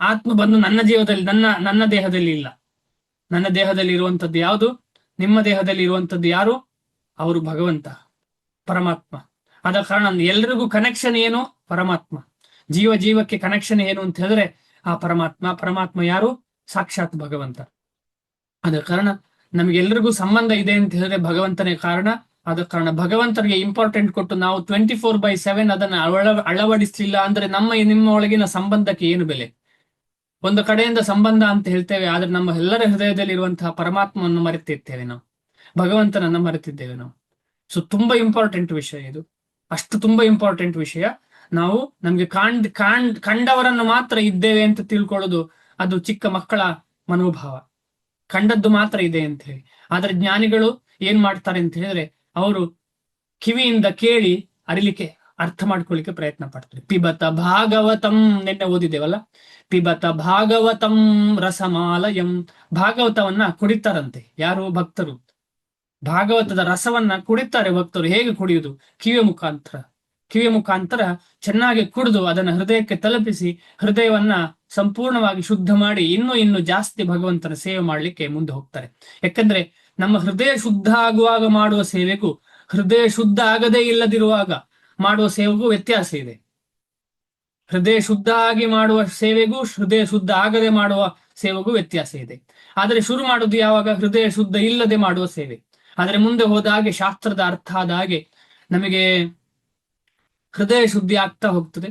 ಆತ್ಮ ಬಂದು ನನ್ನ ಜೀವದಲ್ಲಿ ನನ್ನ ದೇಹದಲ್ಲಿ ಇಲ್ಲ. ನನ್ನ ದೇಹದಲ್ಲಿ ಇರುವಂತದ್ದು ಯಾವುದು? ನಿಮ್ಮ ದೇಹದಲ್ಲಿ ಇರುವಂತದ್ದು ಯಾರು? ಅವರು ಭಗವಂತ, ಪರಮಾತ್ಮ. ಆದ ಕಾರಣ ಎಲ್ರಿಗೂ ಕನೆಕ್ಷನ್ ಏನು? ಪರಮಾತ್ಮ. ಜೀವ ಜೀವಕ್ಕೆ ಕನೆಕ್ಷನ್ ಏನು ಅಂತ ಹೇಳಿದ್ರೆ ಆ ಪರಮಾತ್ಮ ಯಾರು? ಸಾಕ್ಷಾತ್ ಭಗವಂತ. ಆದ ಕಾರಣ ನಮಗೆಲ್ಲರಿಗೂ ಸಂಬಂಧ ಇದೆ ಅಂತ ಹೇಳಿದ್ರೆ ಭಗವಂತನೇ ಕಾರಣ. ಆದ ಕಾರಣ ಭಗವಂತನಿಗೆ ಇಂಪಾರ್ಟೆಂಟ್ ಕೊಟ್ಟು ನಾವು 24/7 ಅದನ್ನ ಅಳವಡಿಸಲಿಲ್ಲ ಅಂದ್ರೆ ನಿಮ್ಮ ಒಳಗಿನ ಸಂಬಂಧಕ್ಕೆ ಏನು ಬೆಲೆ? ಒಂದು ಕಡೆಯಿಂದ ಸಂಬಂಧ ಅಂತ ಹೇಳ್ತೇವೆ, ಆದ್ರೆ ನಮ್ಮ ಎಲ್ಲರ ಹೃದಯದಲ್ಲಿ ಇರುವಂತಹ ಪರಮಾತ್ಮವನ್ನು ಮರೆತಿರ್ತೇವೆ ನಾವು, ಭಗವಂತನನ್ನ ಮರೆತಿದ್ದೇವೆ ನಾವು. ಸೊ ತುಂಬಾ ಇಂಪಾರ್ಟೆಂಟ್ ವಿಷಯ ಇದು, ಅಷ್ಟು ತುಂಬಾ ಇಂಪಾರ್ಟೆಂಟ್ ವಿಷಯ. ನಾವು ನಮ್ಗೆ ಕಂಡವರನ್ನು ಮಾತ್ರ ಇದ್ದೇವೆ ಅಂತ ತಿಳ್ಕೊಳ್ಳೋದು ಅದು ಚಿಕ್ಕ ಮಕ್ಕಳ ಮನೋಭಾವ. ಕಂಡದ್ದು ಮಾತ್ರ ಇದೆ ಅಂತ ಹೇಳಿ. ಆದ್ರೆ ಜ್ಞಾನಿಗಳು ಏನ್ ಮಾಡ್ತಾರೆ ಅಂತ ಹೇಳಿದ್ರೆ ಅವರು ಕಿವಿಯಿಂದ ಕೇಳಿ ಅರಿಲಿಕ್ಕೆ, ಅರ್ಥ ಮಾಡ್ಕೊಳ್ಳಿಕ್ಕೆ ಪ್ರಯತ್ನ ಪಡ್ತಾರೆ. ಪಿಬತ ಭಾಗವತಂ, ನಿನ್ನೆ ಓದಿದ್ದೇವಲ್ಲ, ಪಿಬತ ಭಾಗವತಂ ರಸಮಾಲಯಂ. ಭಾಗವತವನ್ನ ಕುಡಿತಾರಂತೆ ಯಾರು? ಭಕ್ತರು. ಭಾಗವತದ ರಸವನ್ನ ಕುಡಿತಾರೆ ಭಕ್ತರು. ಹೇಗೆ ಕುಡಿಯುವುದು? ಕಿವಿಯ ಮುಖಾಂತರ ಚೆನ್ನಾಗಿ ಕುಡಿದು ಅದನ್ನ ಹೃದಯಕ್ಕೆ ತಲುಪಿಸಿ ಹೃದಯವನ್ನ ಸಂಪೂರ್ಣವಾಗಿ ಶುದ್ಧ ಮಾಡಿ ಇನ್ನೂ ಜಾಸ್ತಿ ಭಗವಂತನ ಸೇವೆ ಮಾಡ್ಲಿಕ್ಕೆ ಮುಂದೆ ಹೋಗ್ತಾರೆ. ಯಾಕಂದ್ರೆ ನಮ್ಮ ಹೃದಯ ಶುದ್ಧ ಆಗುವಾಗ ಮಾಡುವ ಸೇವೆಗೂ ಹೃದಯ ಶುದ್ಧ ಆಗದೇ ಇಲ್ಲದಿರುವಾಗ ಮಾಡುವ ಸೇವೆಗೂ ವ್ಯತ್ಯಾಸ ಇದೆ. ಹೃದಯ ಶುದ್ಧ ಆಗಿ ಮಾಡುವ ಸೇವೆಗೂ ಹೃದಯ ಶುದ್ಧ ಆಗದೆ ಮಾಡುವ ಸೇವೆಗೂ ವ್ಯತ್ಯಾಸ ಇದೆ. ಆದರೆ ಶುರು ಮಾಡುವುದು ಯಾವಾಗ? ಹೃದಯ ಶುದ್ಧ ಇಲ್ಲದೆ ಮಾಡುವ ಸೇವೆ. ಆದರೆ ಮುಂದೆ ಹೋದ ಹಾಗೆ, ಶಾಸ್ತ್ರದ ಅರ್ಥ ಆದ ಹಾಗೆ ನಮಗೆ ಹೃದಯ ಶುದ್ಧಿ ಆಗ್ತಾ ಹೋಗ್ತದೆ.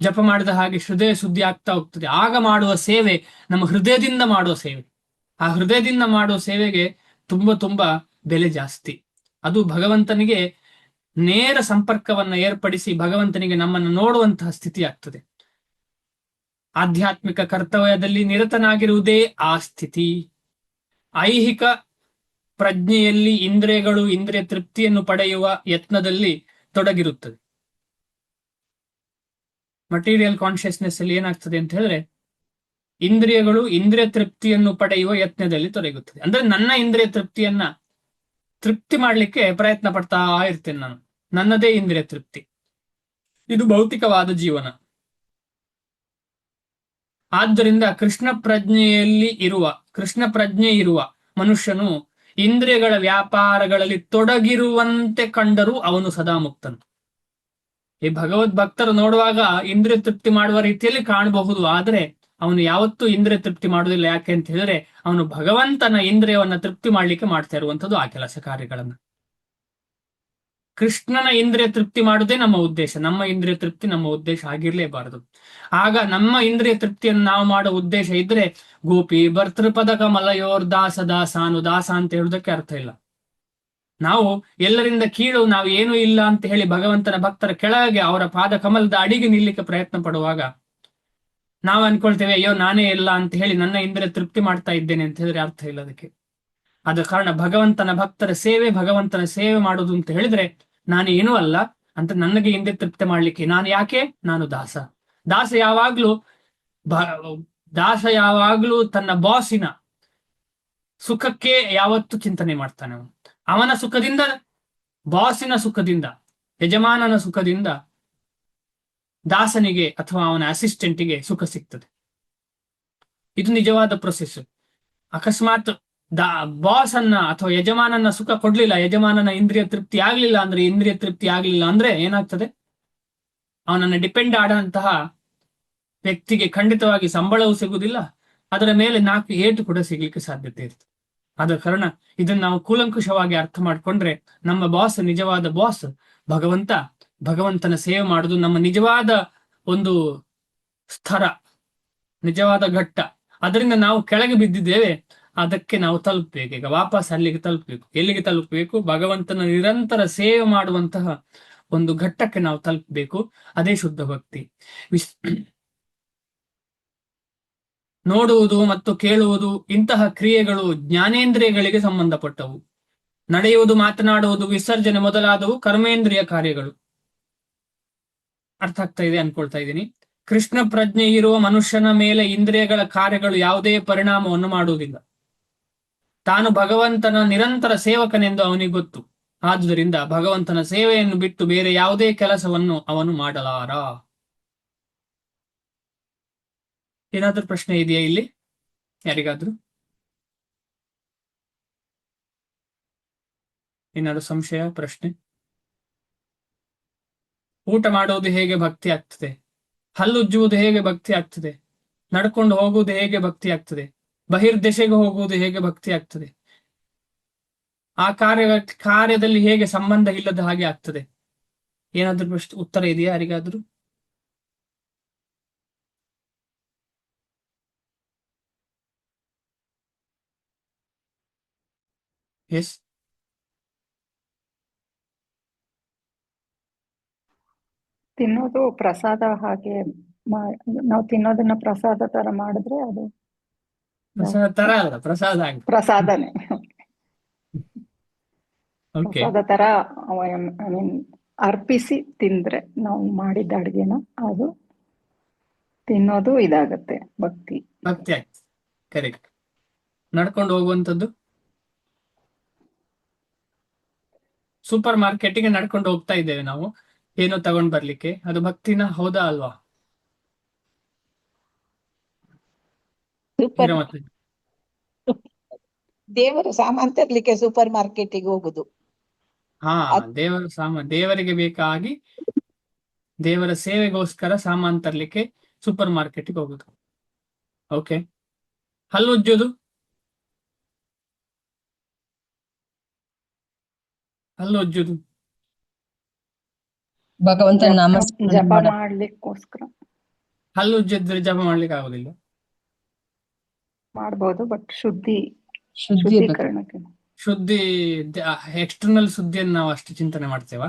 ಜಪ ಮಾಡಿದ ಹಾಗೆ ಹೃದಯ ಶುದ್ಧಿ ಆಗ್ತಾ ಹೋಗ್ತದೆ. ಆಗ ಮಾಡುವ ಸೇವೆ ನಮ್ಮ ಹೃದಯದಿಂದ ಮಾಡುವ ಸೇವೆ. ಆ ಹೃದಯದಿಂದ ಮಾಡುವ ಸೇವೆಗೆ ತುಂಬಾ ಬೆಲೆ ಜಾಸ್ತಿ. ಅದು ಭಗವಂತನಿಗೆ ನೇರ ಸಂಪರ್ಕವನ್ನ ಏರ್ಪಡಿಸಿ ಭಗವಂತನಿಗೆ ನಮ್ಮನ್ನು ನೋಡುವಂತಹ ಸ್ಥಿತಿ ಆಗ್ತದೆ. ಆಧ್ಯಾತ್ಮಿಕ ಕರ್ತವ್ಯದಲ್ಲಿ ನಿರತನಾಗಿರುವುದೇ ಆ ಸ್ಥಿತಿ. ಐಹಿಕ ಪ್ರಜ್ಞೆಯಲ್ಲಿ ಇಂದ್ರಿಯಗಳು ಇಂದ್ರಿಯ ತೃಪ್ತಿಯನ್ನು ಪಡೆಯುವ ಯತ್ನದಲ್ಲಿ ತೊಡಗಿರುತ್ತದೆ. ಮಟೀರಿಯಲ್ ಕಾನ್ಶಿಯಸ್ನೆಸ್ ಅಲ್ಲಿ ಏನಾಗ್ತದೆ ಅಂತ ಹೇಳಿದ್ರೆ ಇಂದ್ರಿಯಗಳು ಇಂದ್ರಿಯ ತೃಪ್ತಿಯನ್ನು ಪಡೆಯುವ ಯತ್ನದಲ್ಲಿ ತೊಡಗುತ್ತದೆ. ಅಂದ್ರೆ ನನ್ನ ಇಂದ್ರಿಯ ತೃಪ್ತಿಯನ್ನ ತೃಪ್ತಿ ಮಾಡ್ಲಿಕ್ಕೆ ಪ್ರಯತ್ನ ಪಡ್ತಾ ಇರ್ತೇನೆ ನಾನು, ನನ್ನದೇ ಇಂದ್ರಿಯ ತೃಪ್ತಿ. ಇದು ಭೌತಿಕವಾದ ಜೀವನ. ಆದ್ದರಿಂದ ಕೃಷ್ಣ ಪ್ರಜ್ಞೆ ಇರುವ ಮನುಷ್ಯನು ಇಂದ್ರಿಯಗಳ ವ್ಯಾಪಾರಗಳಲ್ಲಿ ತೊಡಗಿರುವಂತೆ ಕಂಡರೂ ಅವನು ಸದಾ ಮುಕ್ತನು. ಈ ಭಗವದ್ ಭಕ್ತರು ನೋಡುವಾಗ ಇಂದ್ರಿಯ ತೃಪ್ತಿ ಮಾಡುವ ರೀತಿಯಲ್ಲಿ ಕಾಣಬಹುದು, ಆದ್ರೆ ಅವನು ಯಾವತ್ತೂ ಇಂದ್ರಿಯ ತೃಪ್ತಿ ಮಾಡುವುದಿಲ್ಲ. ಯಾಕೆ ಅಂತ ಹೇಳಿದ್ರೆ ಅವನು ಭಗವಂತನ ಇಂದ್ರಿಯವನ್ನ ತೃಪ್ತಿ ಮಾಡ್ಲಿಕ್ಕೆ ಮಾಡ್ತಾ ಇರುವಂತದ್ದು ಆ ಕೆಲಸ ಕಾರ್ಯಗಳನ್ನ. ಕೃಷ್ಣನ ಇಂದ್ರಿಯ ತೃಪ್ತಿ ಮಾಡುವುದೇ ನಮ್ಮ ಉದ್ದೇಶ. ನಮ್ಮ ಇಂದ್ರಿಯ ತೃಪ್ತಿ ನಮ್ಮ ಉದ್ದೇಶ ಆಗಿರ್ಲೇಬಾರದು. ಆಗ ನಮ್ಮ ಇಂದ್ರಿಯ ತೃಪ್ತಿಯನ್ನು ನಾವು ಮಾಡೋ ಉದ್ದೇಶ ಇದ್ರೆ ಗೋಪಿ ಭರ್ತೃಪದಕ ಮಲಯೋರ್ ದಾಸ ದಾಸಾನು ದಾಸ ಅಂತ ಹೇಳುವುದಕ್ಕೆ ಅರ್ಥ ಇಲ್ಲ. ನಾವು ಎಲ್ಲರಿಂದ ಕೀಳು, ನಾವು ಏನೂ ಇಲ್ಲ ಅಂತ ಹೇಳಿ ಭಗವಂತನ ಭಕ್ತರ ಕೆಳಗೆ ಅವರ ಪಾದ ಕಮಲದ ಅಡಿಗೆ ನಿಲ್ಲಿಕ್ಕೆ ಪ್ರಯತ್ನ ಪಡುವಾಗ ನಾವು ಅನ್ಕೊಳ್ತೇವೆ ಅಯ್ಯೋ ನಾನೇ ಇಲ್ಲ ಅಂತ ಹೇಳಿ ನನ್ನ ಇಂದ್ರಿಯ ತೃಪ್ತಿ ಮಾಡ್ತಾ ಇದ್ದೇನೆ ಅಂತ ಹೇಳಿದ್ರೆ ಅರ್ಥ ಇಲ್ಲ ಅದಕ್ಕೆ. ಆದ ಕಾರಣ ಭಗವಂತನ ಭಕ್ತರ ಸೇವೆ, ಭಗವಂತನ ಸೇವೆ ಮಾಡುವುದು ಅಂತ ಹೇಳಿದ್ರೆ ನಾನು ಏನೂ ಅಲ್ಲ ಅಂತ ನನಗೆ ಇಂದ್ರಿಯ ತೃಪ್ತಿ ಮಾಡ್ಲಿಕ್ಕೆ ನಾನು ಯಾಕೆ? ನಾನು ದಾಸ. ದಾಸ ಯಾವಾಗ್ಲೂ ತನ್ನ ಬಾಸಿನ ಸುಖಕ್ಕೆ ಯಾವತ್ತು ಚಿಂತನೆ ಮಾಡ್ತಾನೆ. ಅವನ ಸುಖದಿಂದ, ಬಾಸಿನ ಸುಖದಿಂದ, ಯಜಮಾನನ ಸುಖದಿಂದ ದಾಸನಿಗೆ ಅಥವಾ ಅವನ ಅಸಿಸ್ಟೆಂಟಿಗೆ ಸುಖ ಸಿಗ್ತದೆ. ಇದು ನಿಜವಾದ ಪ್ರೊಸೆಸ್. ಅಕಸ್ಮಾತ್ ಬಾಸ್ ಅನ್ನ ಅಥವಾ ಯಜಮಾನನ ಸುಖ ಕೊಡ್ಲಿಲ್ಲ, ಯಜಮಾನನ ಇಂದ್ರಿಯ ತೃಪ್ತಿ ಆಗ್ಲಿಲ್ಲ ಅಂದ್ರೆ ಏನಾಗ್ತದೆ? ಅವನನ್ನ ಡಿಪೆಂಡ್ ಆದಂತಹ ವ್ಯಕ್ತಿಗೆ ಖಂಡಿತವಾಗಿ ಸಂಬಳವೂ ಸಿಗುವುದಿಲ್ಲ, ಅದರ ಮೇಲೆ 4 ಏಟು ಕೂಡ ಸಿಗ್ಲಿಕ್ಕೆ ಸಾಧ್ಯತೆ ಇರ್ತದೆ. ಆದ ಕಾರಣ ಇದನ್ನ ನಾವು ಕೂಲಂಕುಷವಾಗಿ ಅರ್ಥ ಮಾಡ್ಕೊಂಡ್ರೆ ನಮ್ಮ ಬಾಸ್, ನಿಜವಾದ ಬಾಸ್ ಭಗವಂತ. ಭಗವಂತನ ಸೇವೆ ಮಾಡುದು ನಮ್ಮ ನಿಜವಾದ ಒಂದು ಸ್ಥರ, ನಿಜವಾದ ಘಟ್ಟ. ಅದರಿಂದ ನಾವು ಕೆಳಗೆ ಬಿದ್ದಿದ್ದೇವೆ, ಅದಕ್ಕೆ ನಾವು ತಲುಪಬೇಕು. ಈಗ ವಾಪಸ್ ಅಲ್ಲಿಗೆ ತಲುಪಬೇಕು. ಎಲ್ಲಿಗೆ ತಲುಪಬೇಕು? ಭಗವಂತನ ನಿರಂತರ ಸೇವೆ ಮಾಡುವಂತಹ ಒಂದು ಘಟ್ಟಕ್ಕೆ ನಾವು ತಲುಪಬೇಕು. ಅದೇ ಶುದ್ಧ ಭಕ್ತಿ. ನೋಡುವುದು ಮತ್ತು ಕೇಳುವುದು ಇಂತಹ ಕ್ರಿಯೆಗಳು ಜ್ಞಾನೇಂದ್ರಿಯಗಳಿಗೆ ಸಂಬಂಧಪಟ್ಟವು. ನಡೆಯುವುದು, ಮಾತನಾಡುವುದು, ವಿಸರ್ಜನೆ ಮೊದಲಾದವು ಕರ್ಮೇಂದ್ರಿಯ ಕಾರ್ಯಗಳು. ಅರ್ಥ ಆಗ್ತಾ ಇದೆ ಅನ್ಕೊಳ್ತಾ ಇದ್ದೀನಿ. ಕೃಷ್ಣ ಪ್ರಜ್ಞೆ ಇರುವ ಮನುಷ್ಯನ ಮೇಲೆ ಇಂದ್ರಿಯಗಳ ಕಾರ್ಯಗಳು ಯಾವುದೇ ಪರಿಣಾಮವನ್ನು ಮಾಡುವುದಿಲ್ಲ. ತಾನು ಭಗವಂತನ ನಿರಂತರ ಸೇವಕನೆಂದು ಅವನಿಗೆ ಗೊತ್ತು. ಆದುದರಿಂದ ಭಗವಂತನ ಸೇವೆಯನ್ನು ಬಿಟ್ಟು ಬೇರೆ ಯಾವುದೇ ಕೆಲಸವನ್ನು ಅವನು ಮಾಡಲಾರ. ಏನಾದ್ರೂ ಪ್ರಶ್ನೆ ಇದೆಯಾ ಇಲ್ಲಿ ಯಾರಿಗಾದ್ರೂ? ಏನಾದ್ರು ಸಂಶಯ, ಪ್ರಶ್ನೆ? ಊಟ ಮಾಡುವುದು ಹೇಗೆ ಭಕ್ತಿ ಆಗ್ತದೆ? ಹಲ್ಲುಜ್ಜುವುದು ಹೇಗೆ ಭಕ್ತಿ ಆಗ್ತದೆ? ನಡ್ಕೊಂಡು ಹೋಗುವುದು ಹೇಗೆ ಭಕ್ತಿ ಆಗ್ತದೆ? ಬಹಿರ್ದೆಸೆಗೆ ಹೋಗುವುದು ಹೇಗೆ ಭಕ್ತಿ ಆಗ್ತದೆ? ಆ ಕಾರ್ಯದಲ್ಲಿ ಹೇಗೆ ಸಂಬಂಧ ಇಲ್ಲದ ಹಾಗೆ ಆಗ್ತದೆ? ಏನಾದ್ರೂ ಉತ್ತರ ಇದೆಯಾ ಯಾರಿಗಾದ್ರೂ? ಎಸ್. ತಿನ್ನೋದು ಪ್ರಸಾದ ಹಾಗೆ ನಾವು ತಿನ್ನೋದನ್ನ ಪ್ರಸಾದ ತರ ಮಾಡಿದ್ರೆ ಅದು ಪ್ರಸಾದ ತರ ಅಲ್ಲ, ಪ್ರಸಾದ ಆಗುತ್ತೆ. ಪ್ರಸಾದನೇ. ಓಕೆ. ಪ್ರಸಾದ ತರ ಐ ಮೀನ್ ಅರ್ಪಿಸಿ ತಿಂದ್ರೆ ನಾವು ಮಾಡಿದ ಅಡ್ಗೆನ ಅದು ತಿನ್ನೋದು ಇದಾಗತ್ತೆ, ಭಕ್ತಿ. ಭಕ್ತಿ ಆಗ್ತದೆ, ಕರೆಕ್ಟ್. ನಡ್ಕೊಂಡು ಹೋಗುವಂಥದ್ದು, ಸೂಪರ್ ಮಾರ್ಕೆಟಿಗೆ ನಡ್ಕೊಂಡು ಹೋಗ್ತಾ ಇದ್ದೇವೆ ನಾವು ಏನೋ ತಗೊಂಡ್ ಬರ್ಲಿಕ್ಕೆ, ಅದು ಭಕ್ತಿನ ಹೌದಾ ಅಲ್ವಾ? ಸೂಪರ್ ಮತ್ತೆ ದೇವರ ಸಾಮಾನ್ ತರ್ಲಿಕ್ಕೆ ಸೂಪರ್ ಮಾರ್ಕೆಟಿಗೆ ಹೋಗುದು. ಹಾ, ದೇವರಿಗೆ ಬೇಕಾಗಿ ದೇವರ ಸೇವೆಗೋಸ್ಕರ ಸಾಮಾನ್ ತರ್ಲಿಕ್ಕೆ ಸೂಪರ್ ಮಾರ್ಕೆಟ್ಗೆ ಹೋಗುದು. ಓಕೆ. ಹಲ್ಲುಜ್ಜುದು, ಹಲ್ಲುಜ್ಜುದು ಭಗವಂತನ ನಾಮ ಜಪ ಮಾಡ್ಲಿಕ್ಕೋಸ್ಕರ ಹಲ್ಲುಜ್ಜಿದ್ರೆ ಜಪ ಮಾಡ್ಲಿಕ್ಕೆ ಆಗುದಿಲ್ಲ. ಮಾಡ್ಬೋದು, ಬಟ್ ಶುದ್ಧಿ ಶುದ್ಧೀಕರಣಕ್ಕೆ. ಶುದ್ಧಿ, ಎಕ್ಸ್ಟರ್ನಲ್ ಸುದ್ದಿಯನ್ನು ನಾವು ಅಷ್ಟು ಚಿಂತನೆ ಮಾಡ್ತೇವ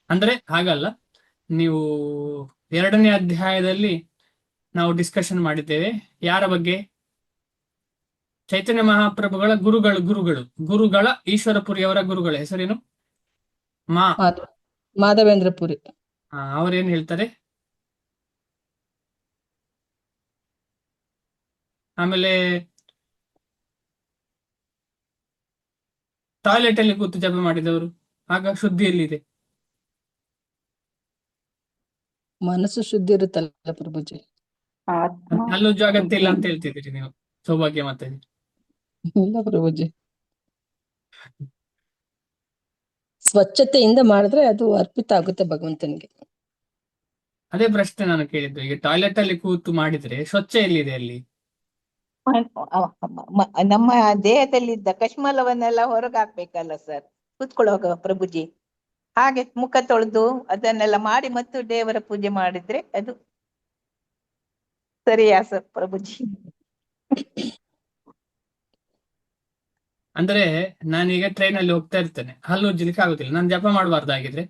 ಅಂದ್ರೆ ಹಾಗಲ್ಲ. ನೀವು 2ನೇ ಅಧ್ಯಾಯದಲ್ಲಿ ನಾವು ಡಿಸ್ಕಷನ್ ಮಾಡಿದ್ದೇವೆ. ಯಾರ ಬಗ್ಗೆ? ಚೈತನ್ಯ ಮಹಾಪ್ರಭುಗಳ ಗುರುಗಳ ಈಶ್ವರಪುರಿಯವರ ಗುರುಗಳ ಹೆಸರೇನು? ಮಾಧವೇಂದ್ರ ಪುರಿ. ಅವರೇನ್ ಹೇಳ್ತಾರೆ? ಆಮೇಲೆ ಟಾಯ್ಲೆಟ್ ಅಲ್ಲಿ ಕೂತು ಜಪ ಮಾಡಿದವರು, ಆಗ ಶುದ್ಧಿಯಲ್ಲಿದೆ. ಮನಸ್ಸು ಶುದ್ಧಿ ಇರುತ್ತಲ್ಲ ಪ್ರಭುಜಿ. ಆತ್ಮ ಹಲ್ಲುಜ್ಜು ಅಗತ್ಯ ಇಲ್ಲ ಅಂತ ಹೇಳ್ತಿದ್ದೀರಿ ನೀವು, ಸೌಭಾಗ್ಯ ಮತ್ತೆ. ಇಲ್ಲ ಪ್ರಭುಜಿ, ಸ್ವಚ್ಛತೆಯಿಂದ ಮಾಡಿದ್ರೆ ಅದು ಅರ್ಪಿತ ಆಗುತ್ತೆ ಭಗವಂತನಿಗೆ. ಅದೇ ಪ್ರಶ್ನೆ ನಾನು ಕೇಳಿದ್ದು. ಈಗ ಟಾಯ್ಲೆಟ್ ಅಲ್ಲಿ ಕೂತು ಮಾಡಿದ್ರೆ ಸ್ವಚ್ಛ ಎಲ್ಲಿದೆ ಅಲ್ಲಿ? ನಮ್ಮ ದೇಹದಲ್ಲಿದ್ದ ಕಶ್ಮಲವನ್ನೆಲ್ಲ ಹೊರಗೆ ಹಾಕ್ಬೇಕಲ್ಲ ಸರ್ ಕೂತ್ಕೊಳ್ಳುವಾಗ ಪ್ರಭುಜಿ. ಹಾಗೆ ಮುಖ ತೊಳೆದು ಅದನ್ನೆಲ್ಲ ಮಾಡಿ ಮತ್ತು ದೇವರ ಪೂಜೆ ಮಾಡಿದ್ರೆ ಅದು ಸರಿಯಾ ಸರ್ ಪ್ರಭುಜಿ? ಅಂದ್ರೆ ನಾನೀಗ ಟ್ರೈನ್ ಅಲ್ಲಿ ಹೋಗ್ತಾ ಇರ್ತೇನೆ, ಹಲ್ಲು ಉಜ್ಜಲಿಕ್ಕೆ ಆಗುದಿಲ್ಲ, ನಾನು ಜಪ ಮಾಡಬಾರ್ದಾಗಿದ್ರೆ?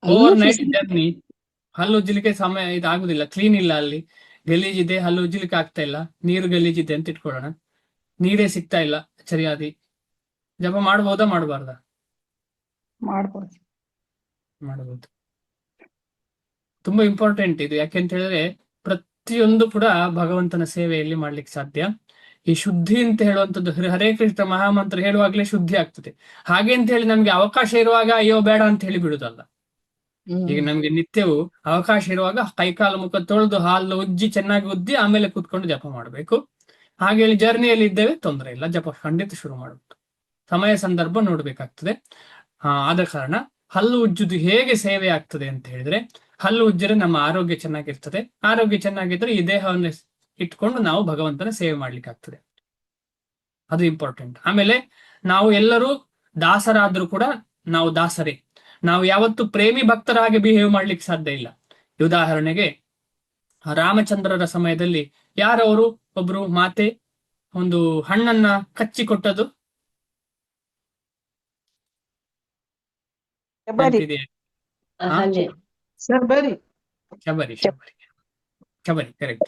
ಓವರ್ ನೈಟ್ ಜರ್ನಿ, ಹಲ್ಲು ಉಜ್ಜಲಿಕ್ಕೆ ಸಮಯ ಇದಾಗುದಿಲ್ಲ, ಕ್ಲೀನ್ ಇಲ್ಲ, ಅಲ್ಲಿ ಗಲೀಜಿದೆ, ಹಲ್ಲು ಉಜ್ಜಲಿಕ್ಕೆ ಆಗ್ತಾ ಇಲ್ಲ, ನೀರು ಗಲೀಜಿದೆ ಅಂತ ಇಟ್ಕೊಳ್ಳೋಣ, ನೀರೇ ಸಿಗ್ತಾ ಇಲ್ಲ ಸರಿಯಾದಿ, ಜಪ ಮಾಡ್ಬೋದಾ ಮಾಡಬಾರ್ದಾ? ಮಾಡ್ಬೋದು. ಮಾಡಬಹುದು. ತುಂಬಾ ಇಂಪಾರ್ಟೆಂಟ್ ಇದು. ಯಾಕೆಂತ ಹೇಳಿದ್ರೆ ಪ್ರತಿಯೊಂದು ಕೂಡ ಭಗವಂತನ ಸೇವೆಯಲ್ಲಿ ಮಾಡ್ಲಿಕ್ಕೆ ಸಾಧ್ಯ. ಈ ಶುದ್ಧಿ ಅಂತ ಹೇಳುವಂಥದ್ದು ಹರೇ ಕೃಷ್ಣ ಮಹಾಮಂತ್ರ ಹೇಳುವಾಗ್ಲೇ ಶುದ್ಧಿ ಆಗ್ತದೆ. ಹಾಗೆ ಅಂತ ಹೇಳಿ ನಮ್ಗೆ ಅವಕಾಶ ಇರುವಾಗ ಅಯ್ಯೋ ಬೇಡ ಅಂತ ಹೇಳಿ ಬಿಡುದಲ್ಲ. ಈಗ ನಮ್ಗೆ ನಿತ್ಯವೂ ಅವಕಾಶ ಇರುವಾಗ ಕೈಕಾಲು ಮುಖ ತೊಳೆದು ಹಾಲು ಉಜ್ಜಿ ಚೆನ್ನಾಗಿ ಉದ್ದಿ ಆಮೇಲೆ ಕೂತ್ಕೊಂಡು ಜಪ ಮಾಡಬೇಕು. ಹಾಗೆ ಹೇಳಿ ಜರ್ನಿಯಲ್ಲಿ ಇದ್ದೇವೆ, ತೊಂದರೆ ಇಲ್ಲ, ಜಪ ಖಂಡಿತ ಶುರು ಮಾಡಬಹುದು. ಸಮಯ ಸಂದರ್ಭ ನೋಡ್ಬೇಕಾಗ್ತದೆ. ಆದ ಕಾರಣ ಹಲ್ಲು ಉಜ್ಜುದು ಹೇಗೆ ಸೇವೆ ಆಗ್ತದೆ ಅಂತ ಹೇಳಿದ್ರೆ, ಹಲ್ಲು ಉಜ್ಜಿದ್ರೆ ನಮ್ಮ ಆರೋಗ್ಯ ಚೆನ್ನಾಗಿರ್ತದೆ. ಆರೋಗ್ಯ ಚೆನ್ನಾಗಿದ್ರೆ ಈ ದೇಹವನ್ನು ಇಟ್ಕೊಂಡು ನಾವು ಭಗವಂತನ ಸೇವೆ ಮಾಡ್ಲಿಕ್ಕೆ ಆಗ್ತದೆ. ಅದು ಇಂಪಾರ್ಟೆಂಟ್. ಆಮೇಲೆ ನಾವು ಎಲ್ಲರೂ ದಾಸರಾದ್ರೂ ಕೂಡ ನಾವು ದಾಸರೇ. ನಾವು ಯಾವತ್ತು ಪ್ರೇಮಿ ಭಕ್ತರ ಹಾಗೆ ಬಿಹೇವ್ ಮಾಡ್ಲಿಕ್ಕೆ ಸಾಧ್ಯ ಇಲ್ಲ. ಉದಾಹರಣೆಗೆ ರಾಮಚಂದ್ರರ ಸಮಯದಲ್ಲಿ ಯಾರವರು ಒಬ್ರು ಮಾತೆ ಒಂದು ಹಣ್ಣನ್ನ ಕಚ್ಚಿ ಕೊಟ್ಟದು ಶಬರಿ, ಕರೆಕ್ಟ್.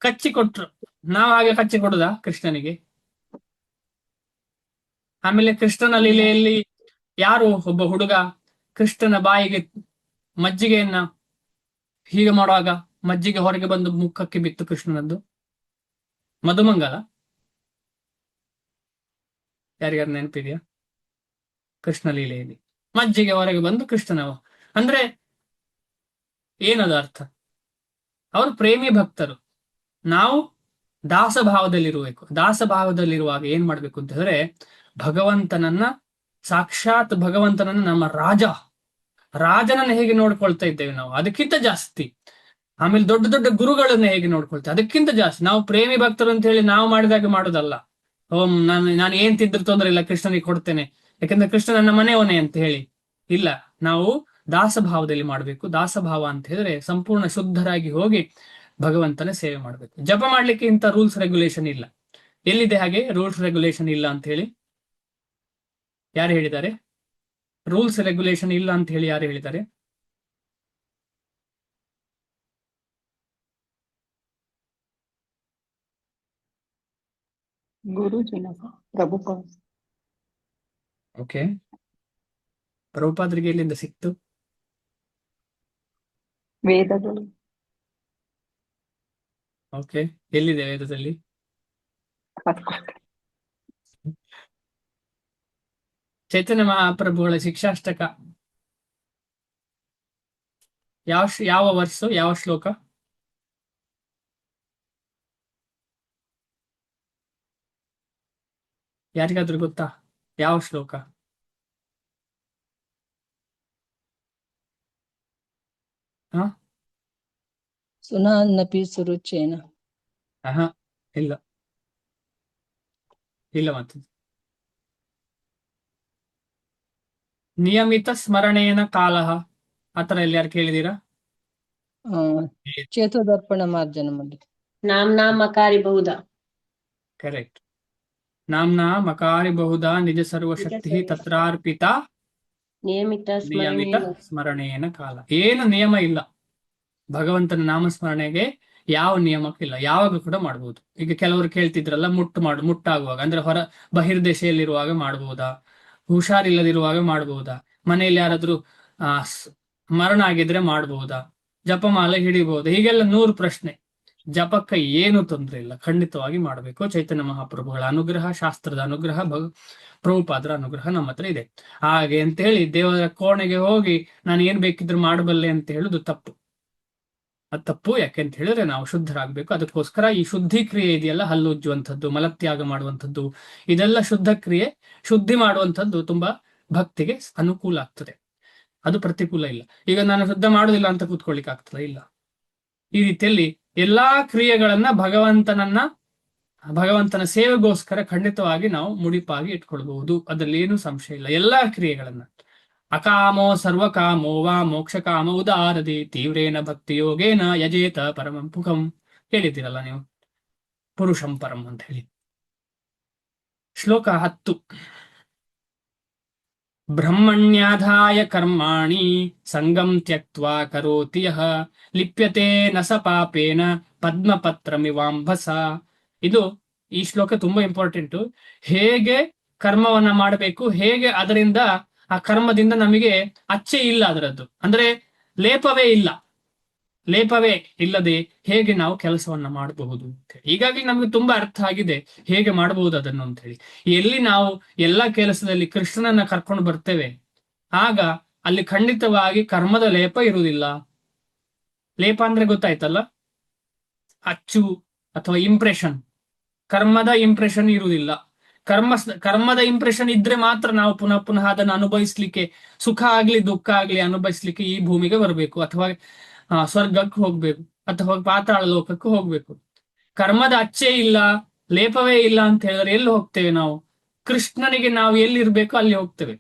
ಕಚ್ಚಿ ಕೊಟ್ರು. ನಾವು ಹಾಗೆ ಕಚ್ಚಿ ಕೊಡುದಾ ಕೃಷ್ಣನಿಗೆ? ಆಮೇಲೆ ಕೃಷ್ಣನ ಲೀಲೆಯಲ್ಲಿ ಯಾರು ಒಬ್ಬ ಹುಡುಗ ಕೃಷ್ಣನ ಬಾಯಿಗೆ ಮಜ್ಜಿಗೆಯನ್ನ ಹೀಗೆ ಮಾಡುವಾಗ ಮಜ್ಜಿಗೆ ಹೊರಗೆ ಬಂದು ಮುಖಕ್ಕೆ ಬಿತ್ತು ಕೃಷ್ಣನದ್ದು. ಮಧುಮಂಗಲ, ಯಾರಿಗಾರು ನೆನಪಿದೆಯಾ? ಕೃಷ್ಣ ಲೀಲೆಯಲ್ಲಿ ಮಜ್ಜಿಗೆ ಹೊರಗೆ ಬಂದು ಕೃಷ್ಣನವ ಅಂದ್ರೆ ಏನದು ಅರ್ಥ? ಅವರು ಪ್ರೇಮಿ ಭಕ್ತರು. ನಾವು ದಾಸಭಾವದಲ್ಲಿರ್ಬೇಕು. ದಾಸಭಾವದಲ್ಲಿರುವಾಗ ಏನ್ ಮಾಡ್ಬೇಕು ಅಂತ ಹೇಳಿದ್ರೆ, ಭಗವಂತನನ್ನ, ಸಾಕ್ಷಾತ್ ಭಗವಂತನನ್ನ ನಮ್ಮ ರಾಜ, ರಾಜನನ್ನ ಹೇಗೆ ನೋಡ್ಕೊಳ್ತಾ ಇದ್ದೇವೆ ನಾವು, ಅದಕ್ಕಿಂತ ಜಾಸ್ತಿ. ಆಮೇಲೆ ದೊಡ್ಡ ದೊಡ್ಡ ಗುರುಗಳನ್ನ ಹೇಗೆ ನೋಡ್ಕೊಳ್ತೇವೆ, ಅದಕ್ಕಿಂತ ಜಾಸ್ತಿ. ನಾವು ಪ್ರೇಮಿ ಭಕ್ತರು ಅಂತ ಹೇಳಿ ನಾವು ಮಾಡಿದಾಗ ಮಾಡೋದಲ್ಲ. ಓಂ ನಾನು ಏನ್ ತಿಂದ್ರು ತೊಂದರೆ ಇಲ್ಲ, ಕೃಷ್ಣನಿಗೆ ಕೊಡ್ತೇನೆ, ಯಾಕಂದ್ರೆ ಕೃಷ್ಣ ನನ್ನ ಮನೆಯವನೇ ಅಂತ ಹೇಳಿ. ಇಲ್ಲ, ನಾವು ದಾಸಭಾವದಲ್ಲಿ ಮಾಡಬೇಕು. ದಾಸಭಾವ ಅಂತ ಹೇಳಿದ್ರೆ ಸಂಪೂರ್ಣ ಶುದ್ಧರಾಗಿ ಹೋಗಿ ಭಗವಂತನ ಸೇವೆ ಮಾಡಬೇಕು. ಜಪ ಮಾಡ್ಲಿಕ್ಕೆ ಇಂಥ ರೂಲ್ಸ್ ರೆಗ್ಯುಲೇಷನ್ ಇಲ್ಲ. ಎಲ್ಲಿದೆ ಹಾಗೆ ರೂಲ್ಸ್ ರೆಗ್ಯುಲೇಷನ್ ಇಲ್ಲ ಅಂತ ಹೇಳಿ? ಯಾರು ಹೇಳಿದ್ದಾರೆ? ರೂಲ್ಸ್ ರೆಗ್ಯುಲೇಷನ್ ಇಲ್ಲ ಅಂತ ಹೇಳಿ ಯಾರು ಹೇಳಿದ್ದಾರೆ? ಗುರುಜಿನ ಪ್ರಭುಪಾದ. ಓಕೆ, ಪ್ರಭುಪಾದರಿಗೆ ಎಲ್ಲಿಂದ ಸಿಕ್ತು? ವೇದಗಳು. ಓಕೆ, ಎಲ್ಲಿದೆ ವೇದದಲ್ಲಿ? ಚೈತನ್ಯ ಮಹಾಪ್ರಭುಗಳ ಶಿಕ್ಷಾಷ್ಟಕ ಯಾವ ವರ್ಷ, ಯಾವ ಶ್ಲೋಕ? ಯಾರಿಗಾದ್ರೂ ಗೊತ್ತಾ ಯಾವ ಶ್ಲೋಕ? ಹ ಸುನಾನ್ನಪಿ ಸುರುಚೇನ. ಆಹಾ, ಇಲ್ಲ ಇಲ್ಲ. ಮತ್ತೆ ನಿಯಮಿತ ಸ್ಮರಣೇನ ಕಾಲಃ, ಆತರ ಎಲ್ಲಿ ಯಾರು ಕೇಳಿದೀರಾ? ಚೇತೋದರ್ಪಣ ಮಾರ್ಜನ ಮಾಡಿ. ನಾಮ್ನಾ ಮಕಾರಿ ಬಹುಧಾ. ಕರೆಕ್ಟ್. ನಾಮ್ನಾ ಮಕಾರಿ ಬಹುಧಾ ನಿಜ ಸರ್ವಶಕ್ತಿ ತತ್ರಾರ್ಪಿತ ನಿಯಮಿತ ನಿಯಮಿತ ಸ್ಮರಣೇನ ಕಾಲ. ಏನು ನಿಯಮ ಇಲ್ಲ ಭಗವಂತನ ನಾಮಸ್ಮರಣೆಗೆ, ಯಾವ ನಿಯಮಕ್ಕಿಲ್ಲ, ಯಾವಾಗ ಕೂಡ ಮಾಡ್ಬೋದು. ಈಗ ಕೆಲವರು ಕೇಳ್ತಿದ್ರಲ್ಲ, ಮುಟ್ಟಾಗುವಾಗ ಅಂದ್ರೆ ಬಹಿರ್ದೇಶೆಯಲ್ಲಿರುವಾಗ ಮಾಡ್ಬೋದಾ, ಹುಷಾರಿಲ್ಲದಿರುವಾಗ ಮಾಡ್ಬೋದಾ, ಮನೆಯಲ್ಲಿ ಯಾರಾದ್ರೂ ಮರಣ ಆಗಿದ್ರೆ ಮಾಡ್ಬೋದಾ, ಜಪಮಾಲೆ ಹಿಡಿಬಹುದಾ, ಹೀಗೆಲ್ಲ 100 ಪ್ರಶ್ನೆ. ಜಪಕ್ಕೆ ಏನು ತೊಂದರೆ ಇಲ್ಲ, ಖಂಡಿತವಾಗಿ ಮಾಡಬೇಕು. ಚೈತನ್ಯ ಮಹಾಪ್ರಭುಗಳ ಅನುಗ್ರಹ, ಶಾಸ್ತ್ರದ ಅನುಗ್ರಹ, ಪ್ರಭುಪಾದರ ಅನುಗ್ರಹ ನಮ್ಮ ಹತ್ರ ಇದೆ. ಹಾಗೆ ಅಂತೇಳಿ ದೇವರ ಕೋಣೆಗೆ ಹೋಗಿ ನಾನು ಏನ್ ಬೇಕಿದ್ರು ಮಾಡಬಲ್ಲೆ ಅಂತ ಹೇಳುದು ತಪ್ಪು. ಅದು ತಪ್ಪು. ಯಾಕೆಂತ ಹೇಳಿದ್ರೆ ನಾವು ಶುದ್ಧರಾಗಬೇಕು. ಅದಕ್ಕೋಸ್ಕರ ಈ ಶುದ್ಧಿ ಕ್ರಿಯೆ ಇದೆಯಲ್ಲ, ಹಲ್ಲುಜ್ಜುವಂಥದ್ದು, ಮಲತ್ಯಾಗ ಮಾಡುವಂಥದ್ದು, ಇದೆಲ್ಲ ಶುದ್ಧ ಕ್ರಿಯೆ. ಶುದ್ಧಿ ಮಾಡುವಂಥದ್ದು ತುಂಬಾ ಭಕ್ತಿಗೆ ಅನುಕೂಲ ಆಗ್ತದೆ, ಅದು ಪ್ರತಿಕೂಲ ಇಲ್ಲ. ಈಗ ನಾನು ಶುದ್ಧ ಮಾಡುದಿಲ್ಲ ಅಂತ ಕೂತ್ಕೊಳ್ಳಿಕ್ಕೆ ಆಗ್ತದ? ಇಲ್ಲ. ಈ ರೀತಿಯಲ್ಲಿ ಎಲ್ಲಾ ಕ್ರಿಯೆಗಳನ್ನ ಭಗವಂತನ ಸೇವೆಗೋಸ್ಕರ ಖಂಡಿತವಾಗಿ ನಾವು ಮುಡಿಪಾಗಿ ಇಟ್ಕೊಳ್ಬಹುದು. ಅದರಲ್ಲಿ ಏನು ಸಂಶಯ ಇಲ್ಲ. ಎಲ್ಲಾ ಕ್ರಿಯೆಗಳನ್ನ ಅಕಾಮೋ ಸರ್ವಕಾಮೋ ವಾ ಮೋಕ್ಷ ಕಾಮ ಉದಾರದಿ ತೀವ್ರೇನ ಭಕ್ತಿ ಯೋಗೇನ ಯಜೇತ ಪರಮಂ ಪುಖಂ. ಹೇಳಿದ್ದೀರಲ್ಲ ನೀವು, ಪುರುಷಂ ಪರಂ ಅಂತ ಹೇಳಿ. ಶ್ಲೋಕ 10. ಬ್ರಹ್ಮಣ್ಯಾಧಾಯ ಕರ್ಮಾಣಿ ಸಂಗಂ ತ್ಯಕ್ತ್ವಾ ಕರೋತಿ ಯಃ ಲಿಪ್ಯತೆ ನ ಸ ಪಾಪೇನ ಪದ್ಮಪತ್ರಮಿವಾಂಭಸ. ಈ ಶ್ಲೋಕ ತುಂಬಾ ಇಂಪಾರ್ಟೆಂಟ್. ಹೇಗೆ ಕರ್ಮವನ್ನ ಮಾಡಬೇಕು, ಹೇಗೆ ಅದರಿಂದ ಆ ಕರ್ಮದಿಂದ ನಮಗೆ ಅಚ್ಚೆ ಇಲ್ಲ, ಅದರದ್ದು ಅಂದ್ರೆ ಲೇಪವೇ ಇಲ್ಲದೆ ಹೇಗೆ ನಾವು ಕೆಲಸವನ್ನ ಮಾಡಬಹುದು ಅಂತ ಹೇಳಿ. ಹೀಗಾಗಿ ನಮ್ಗೆ ತುಂಬಾ ಅರ್ಥ ಆಗಿದೆ ಹೇಗೆ ಮಾಡಬಹುದು ಅದನ್ನು ಅಂತ ಹೇಳಿ. ಎಲ್ಲಿ ನಾವು ಎಲ್ಲಾ ಕೆಲಸದಲ್ಲಿ ಕೃಷ್ಣನನ್ನ ಕರ್ಕೊಂಡು ಬರ್ತೇವೆ, ಆಗ ಅಲ್ಲಿ ಖಂಡಿತವಾಗಿ ಕರ್ಮದ ಲೇಪ ಇರುವುದಿಲ್ಲ. ಲೇಪ ಅಂದ್ರೆ ಗೊತ್ತಾಯ್ತಲ್ಲ, ಅಚ್ಚು ಅಥವಾ ಇಂಪ್ರೆಷನ್. ಕರ್ಮದ ಇಂಪ್ರೆಷನ್ ಇರುವುದಿಲ್ಲ. ಕರ್ಮದ ಇಂಪ್ರೆಷನ್ ಇದ್ರೆ ಮಾತ್ರ ನಾವು ಪುನಃ ಪುನಃ ಅದನ್ನು ಅನುಭವಿಸ್ಲಿಕ್ಕೆ, ಸುಖ ಆಗ್ಲಿ ದುಃಖ ಆಗ್ಲಿ ಅನುಭವಿಸ್ಲಿಕ್ಕೆ ಈ ಭೂಮಿಗೆ ಬರಬೇಕು, ಅಥವಾ ಸ್ವರ್ಗಕ್ಕೆ ಹೋಗ್ಬೇಕು, ಅಥವಾ ಪಾತಾಳ ಲೋಕಕ್ಕೆ ಹೋಗ್ಬೇಕು. ಕರ್ಮದ ಅಚ್ಚೇ ಇಲ್ಲ, ಲೇಪವೇ ಇಲ್ಲ ಅಂತ ಹೇಳಿದ್ರೆ ಎಲ್ಲಿ ಹೋಗ್ತೇವೆ ನಾವು? ಕೃಷ್ಣನಿಗೆ ನಾವು ಎಲ್ಲಿರ್ಬೇಕೋ ಅಲ್ಲಿ ಹೋಗ್ತೇವೆ.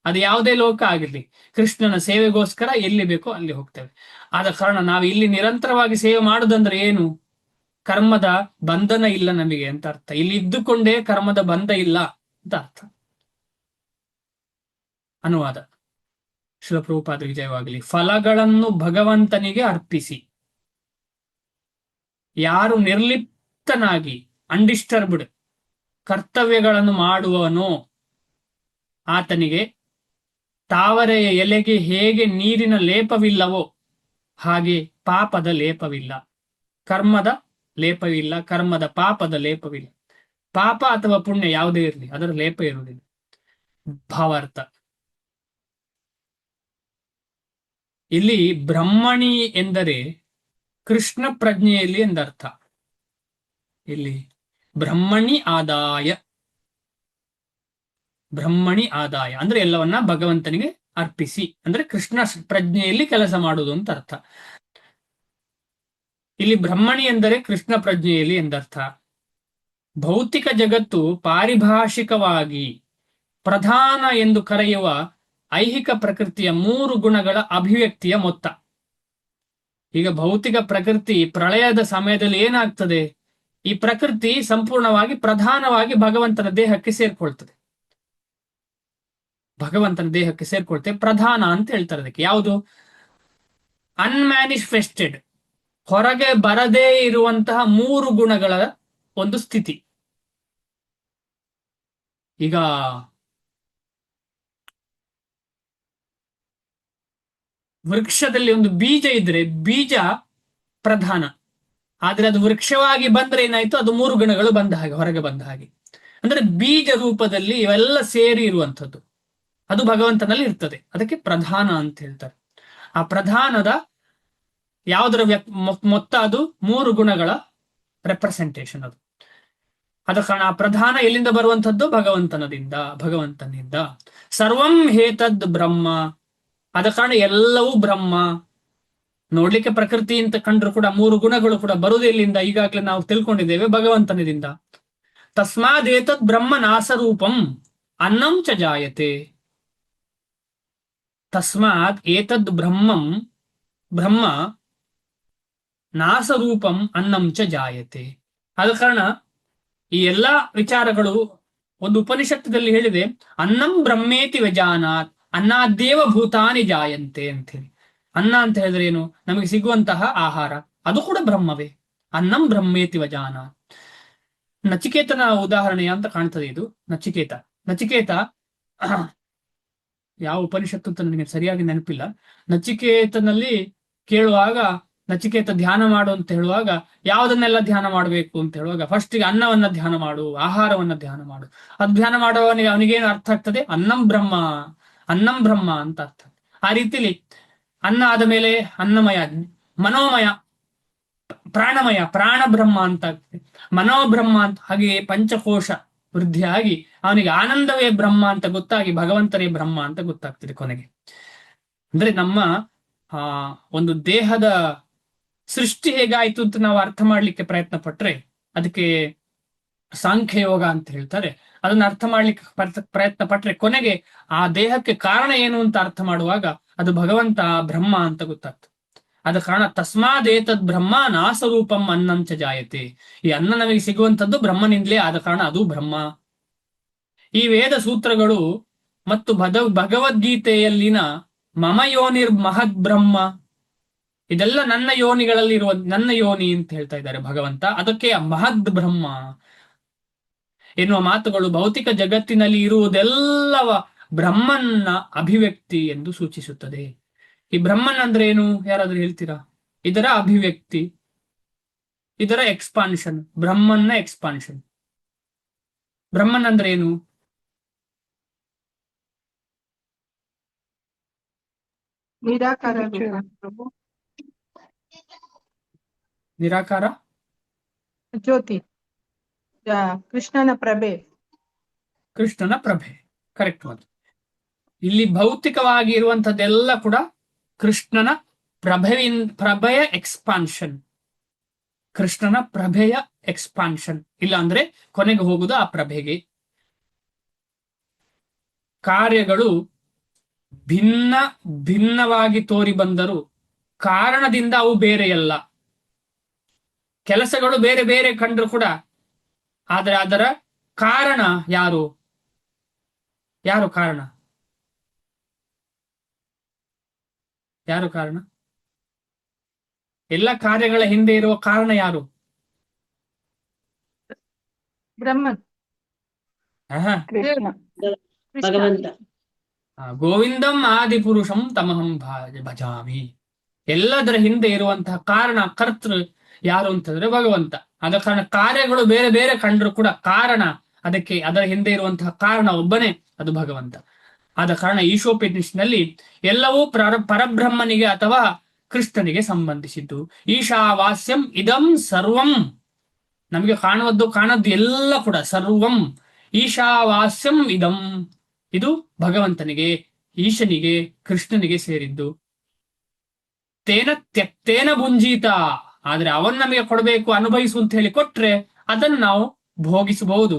ಅದು ಯಾವುದೇ ಲೋಕ ಆಗಿರ್ಲಿ, ಕೃಷ್ಣನ ಸೇವೆಗೋಸ್ಕರ ಎಲ್ಲಿ ಬೇಕೋ ಅಲ್ಲಿ ಹೋಗ್ತೇವೆ. ಆದ ಕಾರಣ ನಾವು ಇಲ್ಲಿ ನಿರಂತರವಾಗಿ ಸೇವೆ ಮಾಡುದಂದ್ರೆ ಏನು? ಕರ್ಮದ ಬಂಧನ ಇಲ್ಲ ನಮಗೆ ಅಂತ ಅರ್ಥ. ಇಲ್ಲಿ ಇದ್ದುಕೊಂಡೇ ಕರ್ಮದ ಬಂಧ ಇಲ್ಲ ಅಂತ ಅರ್ಥ. ಅನುವಾದ. ಶಿಲಪ್ರಭುಪಾದ ವಿಜಯವಾಗಲಿ. ಫಲಗಳನ್ನು ಭಗವಂತನಿಗೆ ಅರ್ಪಿಸಿ. ಯಾರು ನಿರ್ಲಿಪ್ತನಾಗಿ ಅನ್ಡಿಸ್ಟರ್ಬ್ಡ್ ಕರ್ತವ್ಯಗಳನ್ನು ಮಾಡುವನೋ ಆತನಿಗೆ ತಾವರೆಯ ಎಲೆಗೆ ಹೇಗೆ ನೀರಿನ ಲೇಪವಿಲ್ಲವೋ ಹಾಗೆ ಪಾಪದ ಲೇಪವಿಲ್ಲ, ಕರ್ಮದ ಲೇಪವಿಲ್ಲ, ಕರ್ಮದ ಪಾಪದ ಲೇಪವಿಲ್ಲ. ಪಾಪ ಅಥವಾ ಪುಣ್ಯ ಯಾವುದೇ ಇರಲಿ, ಅದರ ಲೇಪ ಇರುವುದಿಲ್ಲ. ಭಾವಾರ್ಥ. ಇಲ್ಲಿ ಬ್ರಹ್ಮಣಿ ಎಂದರೆ ಕೃಷ್ಣ ಪ್ರಜ್ಞೆಯಲ್ಲಿ ಎಂದರ್ಥ. ಇಲ್ಲಿ ಬ್ರಹ್ಮಣಿ ಆದಾಯ ಅಂದ್ರೆ ಎಲ್ಲವನ್ನ ಭಗವಂತನಿಗೆ ಅರ್ಪಿಸಿ ಅಂದ್ರೆ ಕೃಷ್ಣ ಪ್ರಜ್ಞೆಯಲ್ಲಿ ಕೆಲಸ ಮಾಡುವುದು ಅಂತ ಅರ್ಥ. ಇಲ್ಲಿ ಬ್ರಹ್ಮಣಿ ಎಂದರೆ ಕೃಷ್ಣ ಪ್ರಜ್ಞೆಯಲ್ಲಿ ಎಂದರ್ಥ. ಭೌತಿಕ ಜಗತ್ತು ಪಾರಿಭಾಷಿಕವಾಗಿ ಪ್ರಧಾನ ಎಂದು ಕರೆಯುವ ಐಹಿಕ ಪ್ರಕೃತಿಯ 3 ಗುಣಗಳ ಅಭಿವ್ಯಕ್ತಿಯ ಮೊತ್ತ. ಈಗ ಭೌತಿಕ ಪ್ರಕೃತಿ ಪ್ರಳಯದ ಸಮಯದಲ್ಲಿ ಏನಾಗ್ತದೆ, ಈ ಪ್ರಕೃತಿ ಸಂಪೂರ್ಣವಾಗಿ ಪ್ರಧಾನವಾಗಿ ಭಗವಂತನ ದೇಹಕ್ಕೆ ಸೇರ್ಕೊಳ್ತದೆ. ಭಗವಂತನ ದೇಹಕ್ಕೆ ಸೇರ್ಕೊಳ್ತೇವೆ, ಪ್ರಧಾನ ಅಂತ ಹೇಳ್ತಾರೆ ಅದಕ್ಕೆ. ಯಾವುದು? ಅನ್ಮ್ಯಾನಿಫೆಸ್ಟೆಡ್, ಹೊರಗೆ ಬರದೇ ಇರುವಂತಹ 3 ಗುಣಗಳ ಒಂದು ಸ್ಥಿತಿ. ಈಗ ವೃಕ್ಷದಲ್ಲಿ ಒಂದು ಬೀಜ ಇದ್ರೆ ಬೀಜ ಪ್ರಧಾನ, ಆದ್ರೆ ಅದು ವೃಕ್ಷವಾಗಿ ಬಂದ್ರೆ ಏನಾಯ್ತು, ಅದು 3 ಗುಣಗಳು ಬಂದ ಹಾಗೆ, ಹೊರಗೆ ಬಂದ ಹಾಗೆ. ಅಂದ್ರೆ ಬೀಜ ರೂಪದಲ್ಲಿ ಇವೆಲ್ಲ ಸೇರಿ ಇರುವಂಥದ್ದು ಅದು ಭಗವಂತನಲ್ಲಿ ಇರ್ತದೆ, ಅದಕ್ಕೆ ಪ್ರಧಾನ ಅಂತ ಹೇಳ್ತಾರೆ. ಆ ಪ್ರಧಾನದ ಯಾವುದರ ಮೊತ್ತ? ಅದು 3 ಗುಣಗಳ ರೆಪ್ರೆಸೆಂಟೇಷನ್ ಅದು. ಆದ ಕಾರಣ ಆ ಪ್ರಧಾನ ಎಲ್ಲಿಂದ ಬರುವಂಥದ್ದು? ಭಗವಂತನಿಂದ. ಸರ್ವಂ ಹೇತದ್ ಬ್ರಹ್ಮ, ಆದ ಕಾರಣ ಎಲ್ಲವೂ ಬ್ರಹ್ಮ. ನೋಡ್ಲಿಕ್ಕೆ ಪ್ರಕೃತಿ ಅಂತ ಕಂಡ್ರು ಕೂಡ 3 ಗುಣಗಳು ಕೂಡ ಬರುವುದು ಎಲ್ಲಿಂದ? ಈಗಾಗಲೇ ನಾವು ತಿಳ್ಕೊಂಡಿದ್ದೇವೆ, ಭಗವಂತನಿಂದ. ತಸ್ಮಾದ್ ಏತದ್ ಬ್ರಹ್ಮ ನಾಸರೂಪಂ ಅನ್ನಂ ಚ ಜಾಯತೆ. ತಸ್ಮಾತ್ ಏತದ್ ಬ್ರಹ್ಮ ನಾಸರೂಪಂ ಅನ್ನಂ ಚ ಜಾಯತೆ. ಆದ ಕಾರಣ ಈ ಎಲ್ಲಾ ವಿಚಾರಗಳು ಒಂದು ಉಪನಿಷತ್ತದಲ್ಲಿ ಹೇಳಿದೆ, ಅನ್ನಂ ಬ್ರಹ್ಮೇತಿ ವ್ಯಜಾನಾತ್ ಅನ್ನಾದ್ದೇವ ಭೂತಾನಿ ಜಾಯಂತೆ ಅಂತ ಹೇಳಿ. ಅನ್ನ ಅಂತ ಹೇಳಿದ್ರೆ ಏನು? ನಮಗೆ ಸಿಗುವಂತಹ ಆಹಾರ, ಅದು ಕೂಡ ಬ್ರಹ್ಮವೇ. ಅನ್ನಂ ಬ್ರಹ್ಮೇತಿ ವ್ಯಜಾನಾತ್. ನಚಿಕೇತನ ಉದಾಹರಣೆ ಅಂತ ಕಾಣ್ತದೆ ಇದು. ನಚಿಕೇತ ಯಾವ ಉಪನಿಷತ್ತು ಅಂತ ನನಗೆ ಸರಿಯಾಗಿ ನೆನಪಿಲ್ಲ. ನಚಿಕೇತನಲ್ಲಿ ಕೇಳುವಾಗ, ನಚಿಕೇತ ಧ್ಯಾನ ಮಾಡು ಅಂತ ಹೇಳುವಾಗ ಯಾವುದನ್ನೆಲ್ಲ ಧ್ಯಾನ ಮಾಡಬೇಕು ಅಂತ ಹೇಳುವಾಗ ಫಸ್ಟಿಗೆ ಅನ್ನವನ್ನ ಧ್ಯಾನ ಮಾಡು, ಆಹಾರವನ್ನ ಧ್ಯಾನ ಮಾಡು. ಅದು ಧ್ಯಾನ ಮಾಡುವವನಿಗೆ ಅವನಿಗೇನು ಅರ್ಥ ಆಗ್ತದೆ? ಅನ್ನಂ ಬ್ರಹ್ಮ ಅಂತ ಅರ್ಥ. ಆ ರೀತಿಲಿ ಅನ್ನ ಆದ ಮೇಲೆ ಅನ್ನಮಯ, ಮನೋಮಯ, ಪ್ರಾಣಮಯ, ಪ್ರಾಣ ಬ್ರಹ್ಮ ಅಂತ ಆಗ್ತದೆ, ಮನೋಬ್ರಹ್ಮ ಅಂತ. ಹಾಗೆಯೇ ಪಂಚಕೋಶ ವೃದ್ಧಿಯಾಗಿ ಅವನಿಗೆ ಆನಂದವೇ ಬ್ರಹ್ಮ ಅಂತ ಗೊತ್ತಾಗಿ ಭಗವಂತನೇ ಬ್ರಹ್ಮ ಅಂತ ಗೊತ್ತಾಗ್ತದೆ ಕೊನೆಗೆ. ಅಂದ್ರೆ ನಮ್ಮ ಒಂದು ದೇಹದ ಸೃಷ್ಟಿ ಹೇಗಾಯ್ತು ಅಂತ ನಾವು ಅರ್ಥ ಮಾಡ್ಲಿಕ್ಕೆ ಪ್ರಯತ್ನ ಪಟ್ರೆ ಅದಕ್ಕೆ ಸಾಂಖ್ಯಯೋಗ ಅಂತ ಹೇಳ್ತಾರೆ. ಅದನ್ನ ಅರ್ಥ ಮಾಡ್ಲಿಕ್ಕೆ ಪ್ರಯತ್ನ ಪಟ್ರೆ ಕೊನೆಗೆ ಆ ದೇಹಕ್ಕೆ ಕಾರಣ ಏನು ಅಂತ ಅರ್ಥ ಮಾಡುವಾಗ ಅದು ಭಗವಂತ ಬ್ರಹ್ಮ ಅಂತ ಗೊತ್ತಾಗ್ತದೆ. ಆದ ಕಾರಣ ತಸ್ಮಾದ್ ಏತದ್ ಬ್ರಹ್ಮ ನಾಸರೂಪಂ ಅನ್ನಂ ಚ ಜಾಯತೆ. ಈ ಅನ್ನ ನಮಗೆ ಸಿಗುವಂಥದ್ದು ಬ್ರಹ್ಮನಿಂದಲೇ, ಆದ ಕಾರಣ ಅದು ಬ್ರಹ್ಮ. ಈ ವೇದ ಸೂತ್ರಗಳು ಮತ್ತು ಭಗವದ್ಗೀತೆಯಲ್ಲಿನ ಮಮ ಯೋನಿರ್ ಮಹದ್ ಬ್ರಹ್ಮ, ಇದೆಲ್ಲ ನನ್ನ ಯೋನಿಗಳಲ್ಲಿ ಇರುವ, ನನ್ನ ಯೋನಿ ಅಂತ ಹೇಳ್ತಾ ಇದ್ದಾರೆ ಭಗವಂತ. ಅದಕ್ಕೆ ಮಹದ್ ಬ್ರಹ್ಮ ಎನ್ನುವ ಮಾತುಗಳು ಭೌತಿಕ ಜಗತ್ತಿನಲ್ಲಿ ಇರುವುದೆಲ್ಲವ ಬ್ರಹ್ಮನ್ನ ಅಭಿವ್ಯಕ್ತಿ ಎಂದು ಸೂಚಿಸುತ್ತದೆ. ಈ ಬ್ರಹ್ಮನ್ ಅಂದ್ರೆ ಏನು? ಯಾರಾದ್ರೂ ಹೇಳ್ತೀರಾ? ಇದರ ಅಭಿವ್ಯಕ್ತಿ, ಇದರ ಎಕ್ಸ್ಪಾನ್ಷನ್, ಬ್ರಹ್ಮನ್ನ ಎಕ್ಸ್ಪಾನ್ಷನ್. ಬ್ರಹ್ಮನ್ ಅಂದ್ರೆ ಏನು? ನಿರಾಕಾರ ರೂಪ ಪ್ರಭು, ನಿರಾಕಾರ ಜ್ಯೋತಿ, ಕೃಷ್ಣನ ಪ್ರಭೆ. ಕರೆಕ್ಟ್. ಮಾತು. ಇಲ್ಲಿ ಭೌತಿಕವಾಗಿ ಇರುವಂತದ್ದೆಲ್ಲ ಕೂಡ ಕೃಷ್ಣನ ಪ್ರಭೆಯ ಎಕ್ಸ್ಪಾನ್ಷನ್. ಕೃಷ್ಣನ ಪ್ರಭೆಯ ಎಕ್ಸ್ಪಾನ್ಷನ್. ಇಲ್ಲ ಅಂದ್ರೆ ಕೊನೆಗೆ ಹೋಗುವುದು ಆ ಪ್ರಭೆಗೆ. ಕಾರ್ಯಗಳು ಭಿನ್ನವಾಗಿ ತೋರಿ ಬಂದರೂ ಕಾರಣದಿಂದ ಅವು ಬೇರೆಯಲ್ಲ. ಕೆಲಸಗಳು ಬೇರೆ ಬೇರೆ ಕಂಡ್ರು ಕೂಡ ಆದರೆ ಅದರ ಕಾರಣ ಯಾರು ಕಾರಣ? ಎಲ್ಲ ಕಾರ್ಯಗಳ ಹಿಂದೆ ಇರುವ ಕಾರಣ ಯಾರು? ಬ್ರಹ್ಮ, ಕೃಷ್ಣ. ಭಗವಂತ. ಗೋವಿಂದಂ ಆದಿಪುರುಷಂ ತಮಹಂ ಭಜಾಮಿ. ಎಲ್ಲದರ ಹಿಂದೆ ಇರುವಂತಹ ಕಾರಣ, ಕರ್ತೃ ಯಾರು ಅಂತಂದ್ರೆ ಭಗವಂತ. ಆದ ಕಾರಣ ಕಾರ್ಯಗಳು ಬೇರೆ ಬೇರೆ ಕಂಡ್ರು ಕೂಡ ಕಾರಣ, ಅದಕ್ಕೆ ಅದರ ಹಿಂದೆ ಇರುವಂತಹ ಕಾರಣ ಒಬ್ಬನೇ, ಅದು ಭಗವಂತ. ಆದ ಕಾರಣ ಈಶೋಪನಿಷತ್ನಲ್ಲಿ ಎಲ್ಲವೂ ಪರಬ್ರಹ್ಮನಿಗೆ ಅಥವಾ ಕೃಷ್ಣನಿಗೆ ಸಂಬಂಧಿಸಿದ್ದು. ಈಶಾವಾಸ್ಯಂ ಇದಂ ಸರ್ವಂ, ನಮಗೆ ಕಾಣದ್ದು ಎಲ್ಲ ಕೂಡ ಸರ್ವಂ ಈಶಾವಾಸ್ಯಂ ಇದಂ, ಇದು ಭಗವಂತನಿಗೆ. ಈಶನಿಗೆ ಕೃಷ್ಣನಿಗೆ ಸೇರಿದ್ದು. ತೇನ ತ್ಯಕ್ತೇನ ಭುಂಜೀತ, ಆದ್ರೆ ಅವನ್ ನಮಗೆ ಕೊಡಬೇಕು ಅನುಭವಿಸು ಅಂತ ಹೇಳಿ ಕೊಟ್ರೆ ಅದನ್ನು ನಾವು ಭೋಗಿಸಬಹುದು.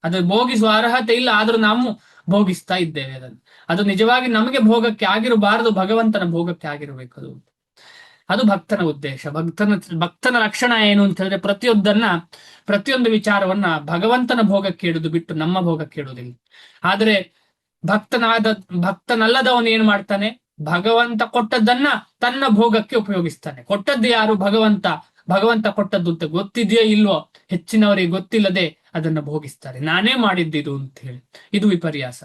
ಅದು ಭೋಗಿಸುವ ಅರ್ಹತೆ ಇಲ್ಲ, ಆದ್ರೂ ನಾವು ಭೋಗಿಸ್ತಾ ಇದ್ದೇವೆ ಅದನ್ನು. ಅದು ನಿಜವಾಗಿ ನಮಗೆ ಭೋಗಕ್ಕೆ ಆಗಿರಬಾರದು, ಭಗವಂತನ ಭೋಗಕ್ಕೆ ಆಗಿರಬೇಕು. ಅದು ಭಕ್ತನ ಉದ್ದೇಶ. ಭಕ್ತನ ಲಕ್ಷಣ ಏನು ಅಂತ ಹೇಳಿದ್ರೆ ಪ್ರತಿಯೊಂದು ವಿಚಾರವನ್ನ ಭಗವಂತನ ಭೋಗಕ್ಕೆ ಇಡುದು ಬಿಟ್ಟು ನಮ್ಮ ಭೋಗಕ್ಕೆ ಇಡುವುದಿಲ್ಲ. ಆದ್ರೆ ಭಕ್ತನಲ್ಲದವನು ಏನ್ ಮಾಡ್ತಾನೆ, ಭಗವಂತ ಕೊಟ್ಟದ್ದನ್ನ ತನ್ನ ಭೋಗಕ್ಕೆ ಉಪಯೋಗಿಸ್ತಾನೆ. ಕೊಟ್ಟದ್ದು ಯಾರು? ಭಗವಂತ ಕೊಟ್ಟದ್ದು ಅಂತ ಗೊತ್ತಿದೆಯೋ ಇಲ್ವೋ ಹೆಚ್ಚಿನವರಿಗೆ ಗೊತ್ತಿಲ್ಲದೆ ಅದನ್ನ ಭೋಗಿಸ್ತಾರೆ, ನಾನೇ ಮಾಡಿದ್ದಿದು ಅಂತ ಹೇಳಿ. ಇದು ವಿಪರ್ಯಾಸ.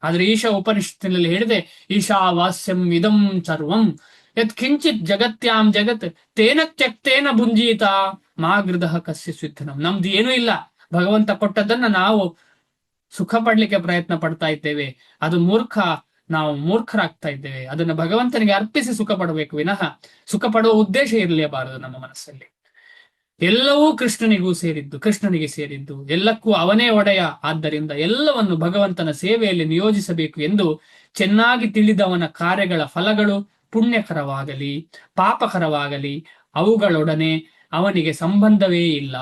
ಆದ್ರೆ ಈಶಾ ಉಪನಿಷತ್ತಿನಲ್ಲಿ ಹೇಳಿದೆ, ಈಶಾವಾಸ್ಯಂ ಇದಂ ಸರ್ವಂ ಯತ್ ಕಿಂಚಿತ್ ಜಗತ್ಯಾಂ ಜಗತ್ ತೇನ ತ್ಯಕ್ತೇನ ಭುಂಜೀತ ಮಾಗೃಧ ಕಸ್ಯ ಸಿದ್ಧನಂ. ನಮ್ದು ಏನೂ ಇಲ್ಲ, ಭಗವಂತ ಕೊಟ್ಟದ್ದನ್ನ ನಾವು ಸುಖ ಪಡ್ಲಿಕ್ಕೆ ಪ್ರಯತ್ನ ಪಡ್ತಾ ಇದ್ದೇವೆ. ಅದು ನಾವು ಮೂರ್ಖರಾಗ್ತಾ ಇದ್ದೇವೆ. ಅದನ್ನ ಭಗವಂತನಿಗೆ ಅರ್ಪಿಸಿ ಸುಖ ಪಡಬೇಕು ವಿನಃ ಸುಖ ಪಡುವ ಉದ್ದೇಶ ಇರಲೇಬಾರದು ನಮ್ಮ ಮನಸ್ಸಲ್ಲಿ. ಎಲ್ಲವೂ ಕೃಷ್ಣನಿಗೆ ಸೇರಿದ್ದು, ಎಲ್ಲಕ್ಕೂ ಅವನೇ ಒಡೆಯ. ಆದ್ದರಿಂದ ಎಲ್ಲವನ್ನು ಭಗವಂತನ ಸೇವೆಯಲ್ಲಿ ನಿಯೋಜಿಸಬೇಕು ಎಂದು ಚೆನ್ನಾಗಿ ತಿಳಿದವನ ಕಾರ್ಯಗಳ ಫಲಗಳು ಪುಣ್ಯಕರವಾಗಲಿ ಪಾಪಕರವಾಗಲಿ ಅವುಗಳೊಡನೆ ಅವನಿಗೆ ಸಂಬಂಧವೇ ಇಲ್ಲ.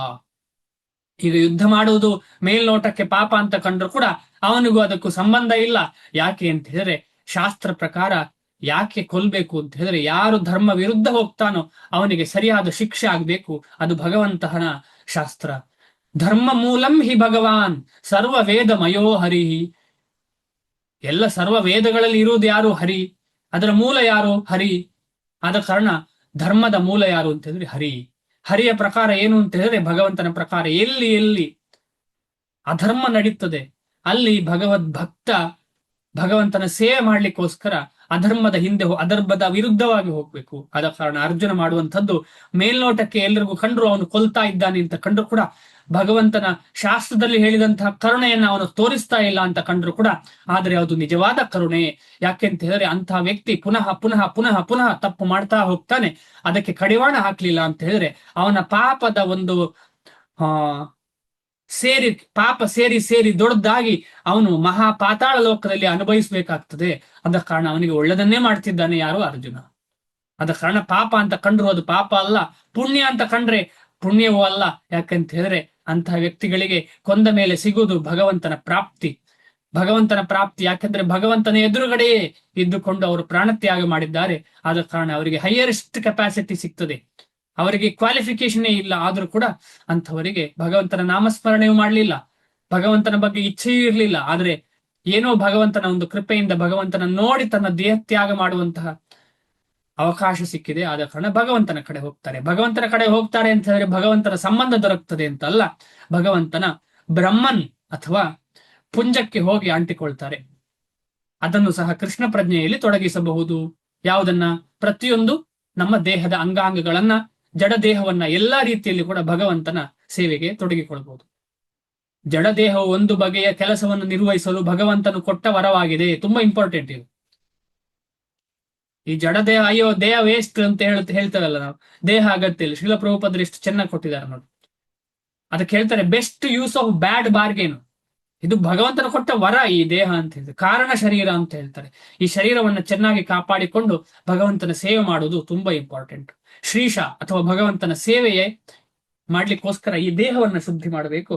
ಈಗ ಯುದ್ಧ ಮಾಡುವುದು ಮೇಲ್ನೋಟಕ್ಕೆ ಪಾಪ ಅಂತ ಕಂಡ್ರು ಕೂಡ ಅವನಿಗೂ ಅದಕ್ಕೂ ಸಂಬಂಧ ಇಲ್ಲ. ಯಾಕೆ ಅಂತ ಹೇಳಿದ್ರೆ, ಶಾಸ್ತ್ರ ಪ್ರಕಾರ ಯಾಕೆ ಕೊಲ್ಬೇಕು ಅಂತ ಹೇಳಿದ್ರೆ, ಯಾರು ಧರ್ಮ ವಿರುದ್ಧ ಹೋಗ್ತಾನೋ ಅವನಿಗೆ ಸರಿಯಾದ ಶಿಕ್ಷೆ ಆಗ್ಬೇಕು. ಅದು ಭಗವಂತನ ಶಾಸ್ತ್ರ. ಧರ್ಮ ಮೂಲಂ ಹಿ ಭಗವಾನ್ ಸರ್ವ ವೇದಮಯೋ ಹರಿ. ಎಲ್ಲ ಸರ್ವ ವೇದಗಳಲ್ಲಿ ಇರುವುದು ಯಾರು? ಹರಿ. ಅದರ ಮೂಲ ಯಾರು? ಹರಿ. ಆದ ಕಾರಣ ಧರ್ಮದ ಮೂಲ ಯಾರು ಅಂತ ಹೇಳಿದ್ರೆ ಹರಿ. ಹರಿಯ ಪ್ರಕಾರ ಏನು ಅಂತ ಹೇಳಿದ್ರೆ, ಭಗವಂತನ ಪ್ರಕಾರ ಎಲ್ಲಿ ಅಧರ್ಮ ನಡೀತದೆ ಅಲ್ಲಿ ಭಕ್ತ ಭಗವಂತನ ಸೇವೆ ಮಾಡ್ಲಿಕ್ಕೋಸ್ಕರ ಅಧರ್ಮದ ವಿರುದ್ಧವಾಗಿ ಹೋಗ್ಬೇಕು. ಆದ ಕಾರಣ ಅರ್ಜುನ ಮಾಡುವಂಥದ್ದು ಮೇಲ್ನೋಟಕ್ಕೆ ಎಲ್ಲರಿಗೂ ಕಂಡ್ರು ಅವನು ಕೊಲ್ತಾ ಇದ್ದಾನೆ ಅಂತ ಕಂಡ್ರು ಕೂಡ, ಭಗವಂತನ ಶಾಸ್ತ್ರದಲ್ಲಿ ಹೇಳಿದಂತಹ ಕರುಣೆಯನ್ನು ಅವನು ತೋರಿಸ್ತಾ ಇಲ್ಲ ಅಂತ ಕಂಡ್ರು ಕೂಡ, ಆದ್ರೆ ಅದು ನಿಜವಾದ ಕರುಣೆ. ಯಾಕೆಂತ ಹೇಳಿದ್ರೆ ಅಂತಹ ವ್ಯಕ್ತಿ ಪುನಃ ಪುನಃ ಪುನಃ ಪುನಃ ತಪ್ಪು ಮಾಡ್ತಾ ಹೋಗ್ತಾನೆ. ಅದಕ್ಕೆ ಕಡಿವಾಣ ಹಾಕ್ಲಿಲ್ಲ ಅಂತ ಹೇಳಿದ್ರೆ ಅವನ ಪಾಪದ ಒಂದು ಪಾಪ ಸೇರಿ ದೊಡ್ಡದಾಗಿ ಅವನು ಮಹಾ ಪಾತಾಳ ಲೋಕದಲ್ಲಿ ಅನುಭವಿಸಬೇಕಾಗ್ತದೆ. ಅದ ಕಾರಣ ಅವನಿಗೆ ಒಳ್ಳೆದನ್ನೇ ಮಾಡ್ತಿದ್ದಾನೆ ಯಾರು? ಅರ್ಜುನ. ಅದ ಕಾರಣ ಪಾಪ ಅಂತ ಕಂಡ್ರು ಅದು ಪಾಪ ಅಲ್ಲ, ಪುಣ್ಯ ಅಂತ ಕಂಡ್ರೆ ಪುಣ್ಯವೂ ಅಲ್ಲ. ಯಾಕಂತ ಹೇಳಿದ್ರೆ ಅಂತಹ ವ್ಯಕ್ತಿಗಳಿಗೆ ಕೊಂದ ಮೇಲೆ ಸಿಗುವುದು ಭಗವಂತನ ಪ್ರಾಪ್ತಿ. ಯಾಕಂದ್ರೆ ಭಗವಂತನ ಎದುರುಗಡೆಯೇ ಇದ್ದುಕೊಂಡು ಅವರು ಪ್ರಾಣತ್ಯಾಗ ಮಾಡಿದ್ದಾರೆ. ಆದ ಕಾರಣ ಅವರಿಗೆ ಹೈಯೆಸ್ಟ್ ಕೆಪಾಸಿಟಿ ಸಿಗ್ತದೆ. ಅವರಿಗೆ ಕ್ವಾಲಿಫಿಕೇಶನ್ ಇಲ್ಲ, ಆದ್ರೂ ಕೂಡ ಅಂಥವರಿಗೆ ಭಗವಂತನ ನಾಮಸ್ಮರಣೆಯೂ ಮಾಡಲಿಲ್ಲ, ಭಗವಂತನ ಬಗ್ಗೆ ಇಚ್ಛೆಯೂ ಇರಲಿಲ್ಲ. ಆದ್ರೆ ಏನೋ ಭಗವಂತನ ಒಂದು ಕೃಪೆಯಿಂದ ಭಗವಂತನ ನೋಡಿ ತನ್ನ ದೇಹ ತ್ಯಾಗ ಮಾಡುವಂತಹ ಅವಕಾಶ ಸಿಕ್ಕಿದೆ. ಆದ ಕಾರಣ ಭಗವಂತನ ಕಡೆ ಹೋಗ್ತಾರೆ ಅಂತ ಹೇಳಿದ್ರೆ ಭಗವಂತನ ಸಂಬಂಧ ದೊರಕ್ತದೆ ಅಂತ ಅಲ್ಲ, ಭಗವಂತನ ಬ್ರಹ್ಮನ್ ಅಥವಾ ಪುಂಜಕ್ಕೆ ಹೋಗಿ ಅಂಟಿಕೊಳ್ತಾರೆ. ಅದನ್ನು ಸಹ ಕೃಷ್ಣ ಪ್ರಜ್ಞೆಯಲ್ಲಿ ತೊಡಗಿಸಬಹುದು. ಯಾವುದನ್ನ? ಪ್ರತಿಯೊಂದು ನಮ್ಮ ದೇಹದ ಅಂಗಾಂಗಗಳನ್ನ, ಜಡದೇಹವನ್ನ ಎಲ್ಲಾ ರೀತಿಯಲ್ಲಿ ಕೂಡ ಭಗವಂತನ ಸೇವೆಗೆ ತೊಡಗಿಕೊಳ್ಬಹುದು. ಜಡದೇಹವು ಒಂದು ಬಗೆಯ ಕೆಲಸವನ್ನು ನಿರ್ವಹಿಸಲು ಭಗವಂತನು ಕೊಟ್ಟ ವರವಾಗಿದೆ. ತುಂಬಾ ಇಂಪಾರ್ಟೆಂಟ್ ಇದು. ಈ ಜಡದೇಹ, ಅಯ್ಯೋ ದೇಹ ವೇಸ್ಟ್ ಅಂತ ಹೇಳ್ತೇವಲ್ಲ ನಾವು, ದೇಹ ಅಗತ್ಯ ಇಲ್ಲ. ಶ್ರೀಲ ಪ್ರಭುಪಾದರು ಎಷ್ಟು ಚೆನ್ನಾಗಿ ಕೊಟ್ಟಿದ್ದಾರೆ ನೋಡಿ. ಅದಕ್ಕೆ ಹೇಳ್ತಾರೆ best use of bad bargain. ಇದು ಭಗವಂತನ ಕೊಟ್ಟ ವರ ಈ ದೇಹ ಅಂತ ಹೇಳಿದ್ರೆ, ಕಾರಣ ಶರೀರ ಅಂತ ಹೇಳ್ತಾರೆ. ಈ ಶರೀರವನ್ನು ಚೆನ್ನಾಗಿ ಕಾಪಾಡಿಕೊಂಡು ಭಗವಂತನ ಸೇವೆ ಮಾಡುವುದು ತುಂಬಾ ಇಂಪಾರ್ಟೆಂಟ್. ಶ್ರೀಶ ಅಥವಾ ಭಗವಂತನ ಸೇವೆಯೇ ಮಾಡ್ಲಿಕ್ಕೋಸ್ಕರ ಈ ದೇಹವನ್ನ ಶುದ್ಧಿ ಮಾಡಬೇಕು.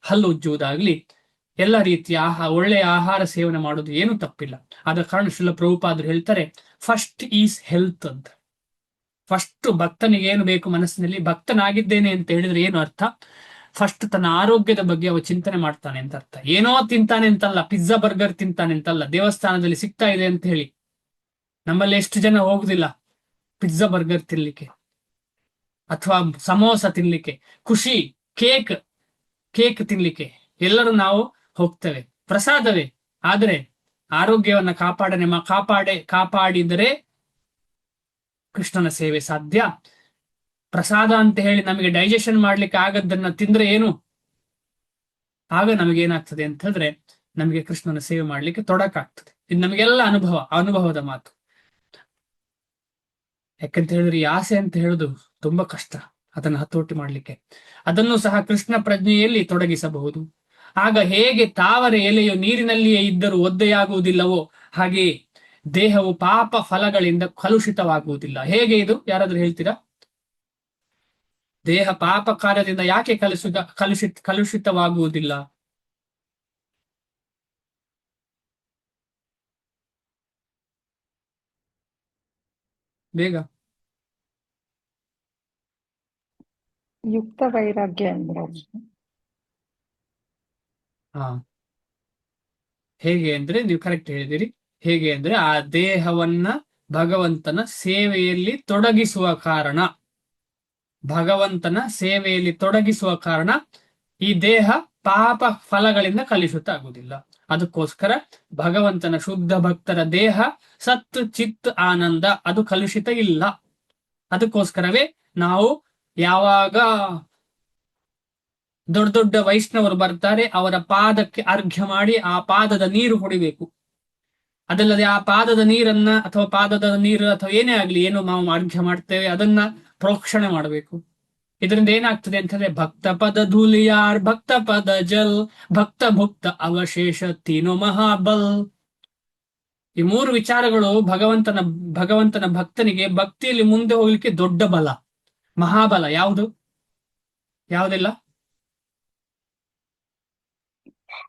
ಹಲ್ಲು ಉಜ್ಜುವುದಾಗ್ಲಿ, ಎಲ್ಲ ರೀತಿಯ ಒಳ್ಳೆಯ ಆಹಾರ ಸೇವನೆ ಮಾಡೋದು ಏನು ತಪ್ಪಿಲ್ಲ. ಆದ ಕಾರಣ ಶ್ರೀಲ ಪ್ರಭುಪಾದರು ಹೇಳ್ತಾರೆ ಫಸ್ಟ್ ಈಸ್ ಹೆಲ್ತ್ ಅಂತ. ಫಸ್ಟ್ ಭಕ್ತನಿಗೆ ಏನು ಬೇಕು ಮನಸ್ಸಿನಲ್ಲಿ, ಭಕ್ತನಾಗಿದ್ದೇನೆ ಅಂತ ಹೇಳಿದ್ರೆ ಏನು ಅರ್ಥ? ಫಸ್ಟ್ ತನ್ನ ಆರೋಗ್ಯದ ಬಗ್ಗೆ ಅವ ಚಿಂತನೆ ಮಾಡ್ತಾನೆ ಅಂತ ಅರ್ಥ. ಏನೋ ತಿಂತಾನೆ ಅಂತಲ್ಲ, ಪಿಜ್ಜಾ ಬರ್ಗರ್ ತಿಂತಾನೆ ಅಂತಲ್ಲ, ದೇವಸ್ಥಾನದಲ್ಲಿ ಸಿಗ್ತಾ ಇದೆ ಅಂತ ಹೇಳಿ. ನಮ್ಮಲ್ಲಿ ಎಷ್ಟು ಜನ ಹೋಗುದಿಲ್ಲ ಪಿಜ್ಜಾ ಬರ್ಗರ್ ತಿನ್ಲಿಕ್ಕೆ ಅಥವಾ ಸಮೋಸ ತಿನ್ಲಿಕ್ಕೆ, ಖುಷಿ ಕೇಕ್ ತಿನ್ಲಿಕ್ಕೆ ಎಲ್ಲರೂ ನಾವು ಹೋಗ್ತೇವೆ, ಪ್ರಸಾದವೇ. ಆದ್ರೆ ಆರೋಗ್ಯವನ್ನ ಕಾಪಾಡಿದರೆ ಕೃಷ್ಣನ ಸೇವೆ ಸಾಧ್ಯ. ಪ್ರಸಾದ ಅಂತ ಹೇಳಿ ನಮಗೆ ಡೈಜೆಷನ್ ಮಾಡ್ಲಿಕ್ಕೆ ಆಗದ್ದನ್ನ ತಿಂದ್ರೆ ಏನು? ಆಗ ನಮಗೇನಾಗ್ತದೆ ಅಂತ ಹೇಳಿದ್ರೆ ನಮಗೆ ಕೃಷ್ಣನ ಸೇವೆ ಮಾಡ್ಲಿಕ್ಕೆ ತೊಡಕಾಗ್ತದೆ. ಇದು ನಮಗೆಲ್ಲ ಅನುಭವದ ಮಾತು. ಯಾಕಂತ ಹೇಳಿದ್ರೆ ಈ ಆಸೆ ಅಂತ ಹೇಳುದು ತುಂಬಾ ಕಷ್ಟ, ಅದನ್ನು ಹತೋಟಿ ಮಾಡ್ಲಿಕ್ಕೆ. ಅದನ್ನು ಸಹ ಕೃಷ್ಣ ಪ್ರಜ್ಞೆಯಲ್ಲಿ ತೊಡಗಿಸಬಹುದು. ಆಗ ಹೇಗೆ ತಾವರೆ ಎಲೆಯು ನೀರಿನಲ್ಲಿಯೇ ಇದ್ದರೂ ಒದ್ದೆಯಾಗುವುದಿಲ್ಲವೋ ಹಾಗೆ ದೇಹವು ಪಾಪ ಫಲಗಳಿಂದ ಕಲುಷಿತವಾಗುವುದಿಲ್ಲ. ಹೇಗೆ ಇದು ಯಾರಾದ್ರೂ ಹೇಳ್ತೀರಾ? ದೇಹ ಪಾಪ ಕಾರ್ಯದಿಂದ ಯಾಕೆ ಕಲುಷಿತವಾಗುವುದಿಲ್ಲ? ಬೇಗ. ಯುಕ್ತ ವೈರಾಗ್ಯ ಅಂದ್ರೆ ಹಾ, ಹೇಗೆ ಅಂದ್ರೆ ನೀವು ಕರೆಕ್ಟ್ ಹೇಳಿದಿರಿ. ಹೇಗೆ ಅಂದ್ರೆ ಆ ದೇಹವನ್ನ ಭಗವಂತನ ಸೇವೆಯಲ್ಲಿ ತೊಡಗಿಸುವ ಕಾರಣ, ಭಗವಂತನ ಸೇವೆಯಲ್ಲಿ ತೊಡಗಿಸುವ ಕಾರಣ ಈ ದೇಹ ಪಾಪ ಫಲಗಳಿಂದ ಕಲುಷಿತ ಆಗುವುದಿಲ್ಲ. ಅದಕ್ಕೋಸ್ಕರ ಭಗವಂತನ ಶುದ್ಧ ಭಕ್ತರ ದೇಹ ಸತ್ ಚಿತ್ ಆನಂದ ಅದು ಕಲುಷಿತ ಇಲ್ಲ. ಅದಕ್ಕೋಸ್ಕರವೇ ನಾವು ಯಾವಾಗ ದೊಡ್ಡ ದೊಡ್ಡ ವೈಷ್ಣವರು ಬರ್ತಾರೆ, ಅವರ ಪಾದಕ್ಕೆ ಅರ್ಘ್ಯ ಮಾಡಿ ಆ ಪಾದದ ನೀರು ಹೊಡಿಬೇಕು. ಅದಲ್ಲದೆ ಆ ಪಾದದ ನೀರನ್ನ ಅಥವಾ ಪಾದದ ನೀರು ಅಥವಾ ಏನೇ ಆಗ್ಲಿ, ಏನು ನಾವು ಅರ್ಘ್ಯ ಮಾಡ್ತೇವೆ ಅದನ್ನ ಪ್ರೋಕ್ಷಣೆ ಮಾಡಬೇಕು. ಇದರಿಂದ ಏನಾಗ್ತದೆ ಅಂತಂದ್ರೆ ಭಕ್ತ ಪದ ಧೂಲಿಯಾರ್ ಭಕ್ತ ಪದ ಜಲ್ ಭಕ್ತ ಭುಕ್ತ ಅವಶೇಷ ತೀನೋ ಮಹಾಬಲ್. ಈ ಮೂರು ವಿಚಾರಗಳು ಭಗವಂತನ ಭಕ್ತನಿಗೆ ಭಕ್ತಿಯಲ್ಲಿ ಮುಂದೆ ಹೋಗ್ಲಿಕ್ಕೆ ದೊಡ್ಡ ಬಲ, ಮಹಾಬಲ. ಯಾವುದೆಲ್ಲ?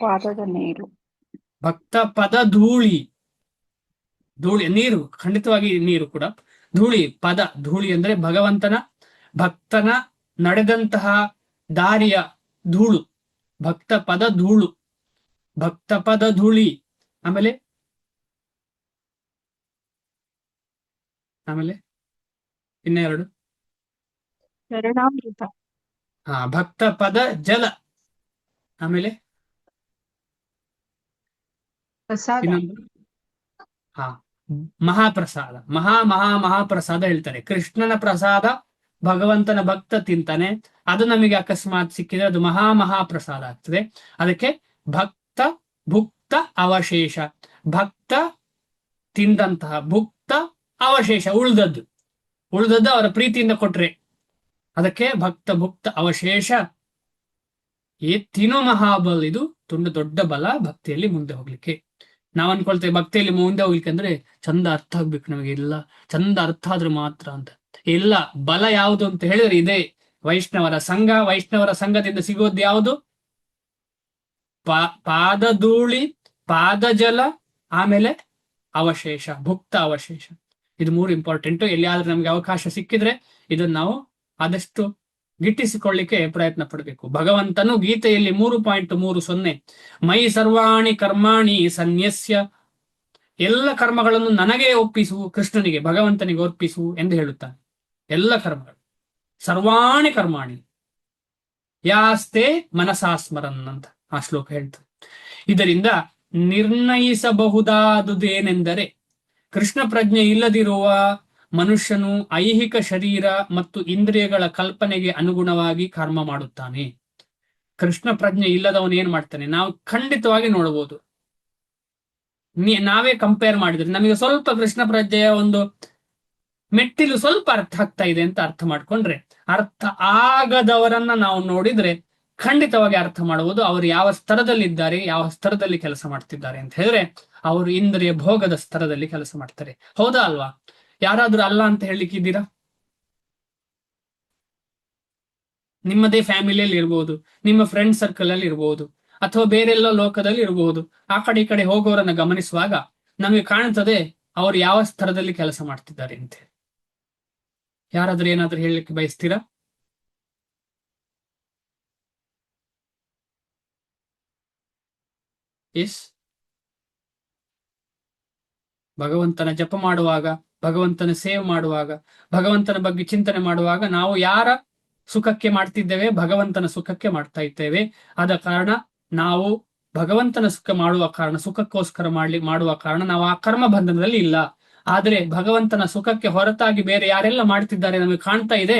ಪಾದದ ನೀರು, ಭಕ್ತ ಪದ ಧೂಳಿ ನೀರು, ಖಂಡಿತವಾಗಿ ನೀರು ಕೂಡ. ಧೂಳಿ ಅಂದ್ರೆ ಭಕ್ತನ ನಡೆದಂತಹ ದಾರಿಯ ಧೂಳು, ಭಕ್ತ ಪದ ಧೂಳು, ಭಕ್ತ ಪದ ಧೂಳಿ. ಆಮೇಲೆ ಇನ್ನೆರಡು. ಶರಣಾಮೃತ, ಭಕ್ತ ಪದ ಜಲ. ಆಮೇಲೆ ಪ್ರಸಾದ, ಇನ್ನೊಂದು ಮಹಾಪ್ರಸಾದ. ಮಹಾಪ್ರಸಾದ ಹೇಳ್ತಾರೆ. ಕೃಷ್ಣನ ಪ್ರಸಾದ ಭಗವಂತನ ಭಕ್ತ ತಿಂತಾನೆ, ಅದು ನಮಗೆ ಅಕಸ್ಮಾತ್ ಸಿಕ್ಕಿದ್ರೆ ಅದು ಮಹಾಪ್ರಸಾದ ಆಗ್ತದೆ. ಅದಕ್ಕೆ ಭಕ್ತ ಭುಕ್ತ ಅವಶೇಷ, ಭಕ್ತ ತಿಂದಂತಹ, ಭುಕ್ತ ಅವಶೇಷ ಉಳ್ದದ್ದು ಅವರ ಪ್ರೀತಿಯಿಂದ ಕೊಟ್ರೆ ಅದಕ್ಕೆ ಭಕ್ತ ಭುಕ್ತ ಅವಶೇಷ ತಿನೋ ಮಹಾಬಲ್. ಇದು ದೊಡ್ಡ ಬಲ ಭಕ್ತಿಯಲ್ಲಿ ಮುಂದೆ ಹೋಗ್ಲಿಕ್ಕೆ. ನಾವ್ ಅನ್ಕೊಳ್ತೇವೆ ಭಕ್ತಿಯಲ್ಲಿ ಮುಂದೆ ಹೋಗ್ಲಿಕ್ಕೆ ಅಂದ್ರೆ ಚಂದ ಅರ್ಥ ಆಗ್ಬೇಕು ನಮಗೆ, ಇಲ್ಲ ಚಂದ ಅರ್ಥ ಆದ್ರೆ ಮಾತ್ರ ಅಂತ. ಇಲ್ಲ, ಬಲ ಯಾವುದು ಅಂತ ಹೇಳಿದ್ರೆ ಇದೆ ವೈಷ್ಣವರ ಸಂಘದಿಂದ ಸಿಗೋದು ಯಾವುದು? ಪಾದಧೂಳಿ, ಪಾದಜಲ, ಆಮೇಲೆ ಅವಶೇಷ, ಭುಕ್ತ ಅವಶೇಷ. ಇದು ಮೂರು ಇಂಪಾರ್ಟೆಂಟ್. ಎಲ್ಲಿಯಾದ್ರೂ ನಮ್ಗೆ ಅವಕಾಶ ಸಿಕ್ಕಿದ್ರೆ ಇದನ್ನ ನಾವು ಆದಷ್ಟು ಗಿಟ್ಟಿಸಿಕೊಳ್ಳಿಕ್ಕೆ ಪ್ರಯತ್ನ ಪಡಬೇಕು. ಭಗವಂತನು ಗೀತೆಯಲ್ಲಿ 3.30 ಮೈ ಸರ್ವಾಣಿ ಕರ್ಮಾಣಿ ಸನ್ಯಸ್ಯ, ಎಲ್ಲ ಕರ್ಮಗಳನ್ನು ನನಗೆ ಒಪ್ಪಿಸು, ಕೃಷ್ಣನಿಗೆ ಭಗವಂತನಿಗೆ ಒಪ್ಪಿಸು ಎಂದು ಹೇಳುತ್ತಾನೆ. ಎಲ್ಲ ಕರ್ಮಗಳು ಸರ್ವಾಣಿ ಕರ್ಮಾಣಿ ಯಾಸ್ತೆ ಮನಸಾಸ್ಮರನ್ ಅಂತ ಆ ಶ್ಲೋಕ ಹೇಳ್ತದೆ. ಇದರಿಂದ ನಿರ್ಣಯಿಸಬಹುದಾದುದೇನೆಂದರೆ ಕೃಷ್ಣ ಪ್ರಜ್ಞೆ ಇಲ್ಲದಿರುವ ಮನುಷ್ಯನು ಐಹಿಕ ಶರೀರ ಮತ್ತು ಇಂದ್ರಿಯಗಳ ಕಲ್ಪನೆಗೆ ಅನುಗುಣವಾಗಿ ಕರ್ಮ ಮಾಡುತ್ತಾನೆ. ಕೃಷ್ಣ ಪ್ರಜ್ಞೆ ಇಲ್ಲದವನು ಏನ್ ಮಾಡ್ತಾನೆ ನಾವು ಖಂಡಿತವಾಗಿ ನೋಡಬಹುದು. ನಾವೇ ಕಂಪೇರ್ ಮಾಡಿದ್ರೆ ನಮಗೆ ಸ್ವಲ್ಪ ಕೃಷ್ಣ ಪ್ರಜ್ಞೆಯ ಒಂದು ಮೆಟ್ಟಿಲು ಸ್ವಲ್ಪ ಅರ್ಥ ಆಗ್ತಾ ಇದೆ ಅಂತ ಅರ್ಥ ಮಾಡ್ಕೊಂಡ್ರೆ, ಅರ್ಥ ಆಗದವರನ್ನ ನಾವು ನೋಡಿದ್ರೆ ಖಂಡಿತವಾಗಿ ಅರ್ಥ ಮಾಡಬಹುದು ಅವರು ಯಾವ ಸ್ತರದಲ್ಲಿದ್ದಾರೆ, ಯಾವ ಸ್ತರದಲ್ಲಿ ಕೆಲಸ ಮಾಡ್ತಿದ್ದಾರೆ ಅಂತ ಹೇಳಿದ್ರೆ ಅವರು ಇಂದ್ರಿಯ ಭೋಗದ ಸ್ತರದಲ್ಲಿ ಕೆಲಸ ಮಾಡ್ತಾರೆ. ಹೌದಾ ಅಲ್ವಾ? ಯಾರಾದ್ರೂ ಅಲ್ಲ ಅಂತ ಹೇಳಿಕ್ಕಿದ್ದೀರಾ? ನಿಮ್ಮದೇ ಫ್ಯಾಮಿಲಿಯಲ್ಲಿ ಇರ್ಬೋದು, ನಿಮ್ಮ ಫ್ರೆಂಡ್ ಸರ್ಕಲ್ ಅಲ್ಲಿ ಇರ್ಬೋದು, ಅಥವಾ ಬೇರೆಲ್ಲ ಲೋಕದಲ್ಲಿ ಇರಬಹುದು. ಆ ಕಡೆ ಈ ಕಡೆ ಹೋಗೋರನ್ನ ಗಮನಿಸುವಾಗ ನಮಗೆ ಕಾಣುತ್ತದೆ ಅವರು ಯಾವ ಸ್ತರದಲ್ಲಿ ಕೆಲಸ ಮಾಡ್ತಿದ್ದಾರೆ ಅಂತ. ಯಾರಾದ್ರೂ ಏನಾದ್ರೂ ಹೇಳಲಿಕ್ಕೆ ಬಯಸ್ತೀರಾ? ಎಸ್, ಭಗವಂತನ ಜಪ ಮಾಡುವಾಗ, ಭಗವಂತನ ಸೇವೆ ಮಾಡುವಾಗ, ಭಗವಂತನ ಬಗ್ಗೆ ಚಿಂತನೆ ಮಾಡುವಾಗ ನಾವು ಯಾರ ಸುಖಕ್ಕೆ ಮಾಡ್ತಿದ್ದೇವೆ? ಭಗವಂತನ ಸುಖಕ್ಕೆ ಮಾಡ್ತಾ ಇದ್ದೇವೆ. ಆದ ಕಾರಣ ನಾವು ಭಗವಂತನ ಸುಖ ಮಾಡುವ ಕಾರಣ, ಸುಖಕ್ಕೋಸ್ಕರ ಮಾಡುವ ಕಾರಣ ನಾವು ಆ ಕರ್ಮ ಬಂಧನದಲ್ಲಿ ಇಲ್ಲ. ಆದರೆ ಭಗವಂತನ ಸುಖಕ್ಕೆ ಹೊರತಾಗಿ ಬೇರೆ ಯಾರೆಲ್ಲ ಮಾಡ್ತಿದ್ದಾರೆ ನಮಗೆ ಕಾಣ್ತಾ ಇದೆ,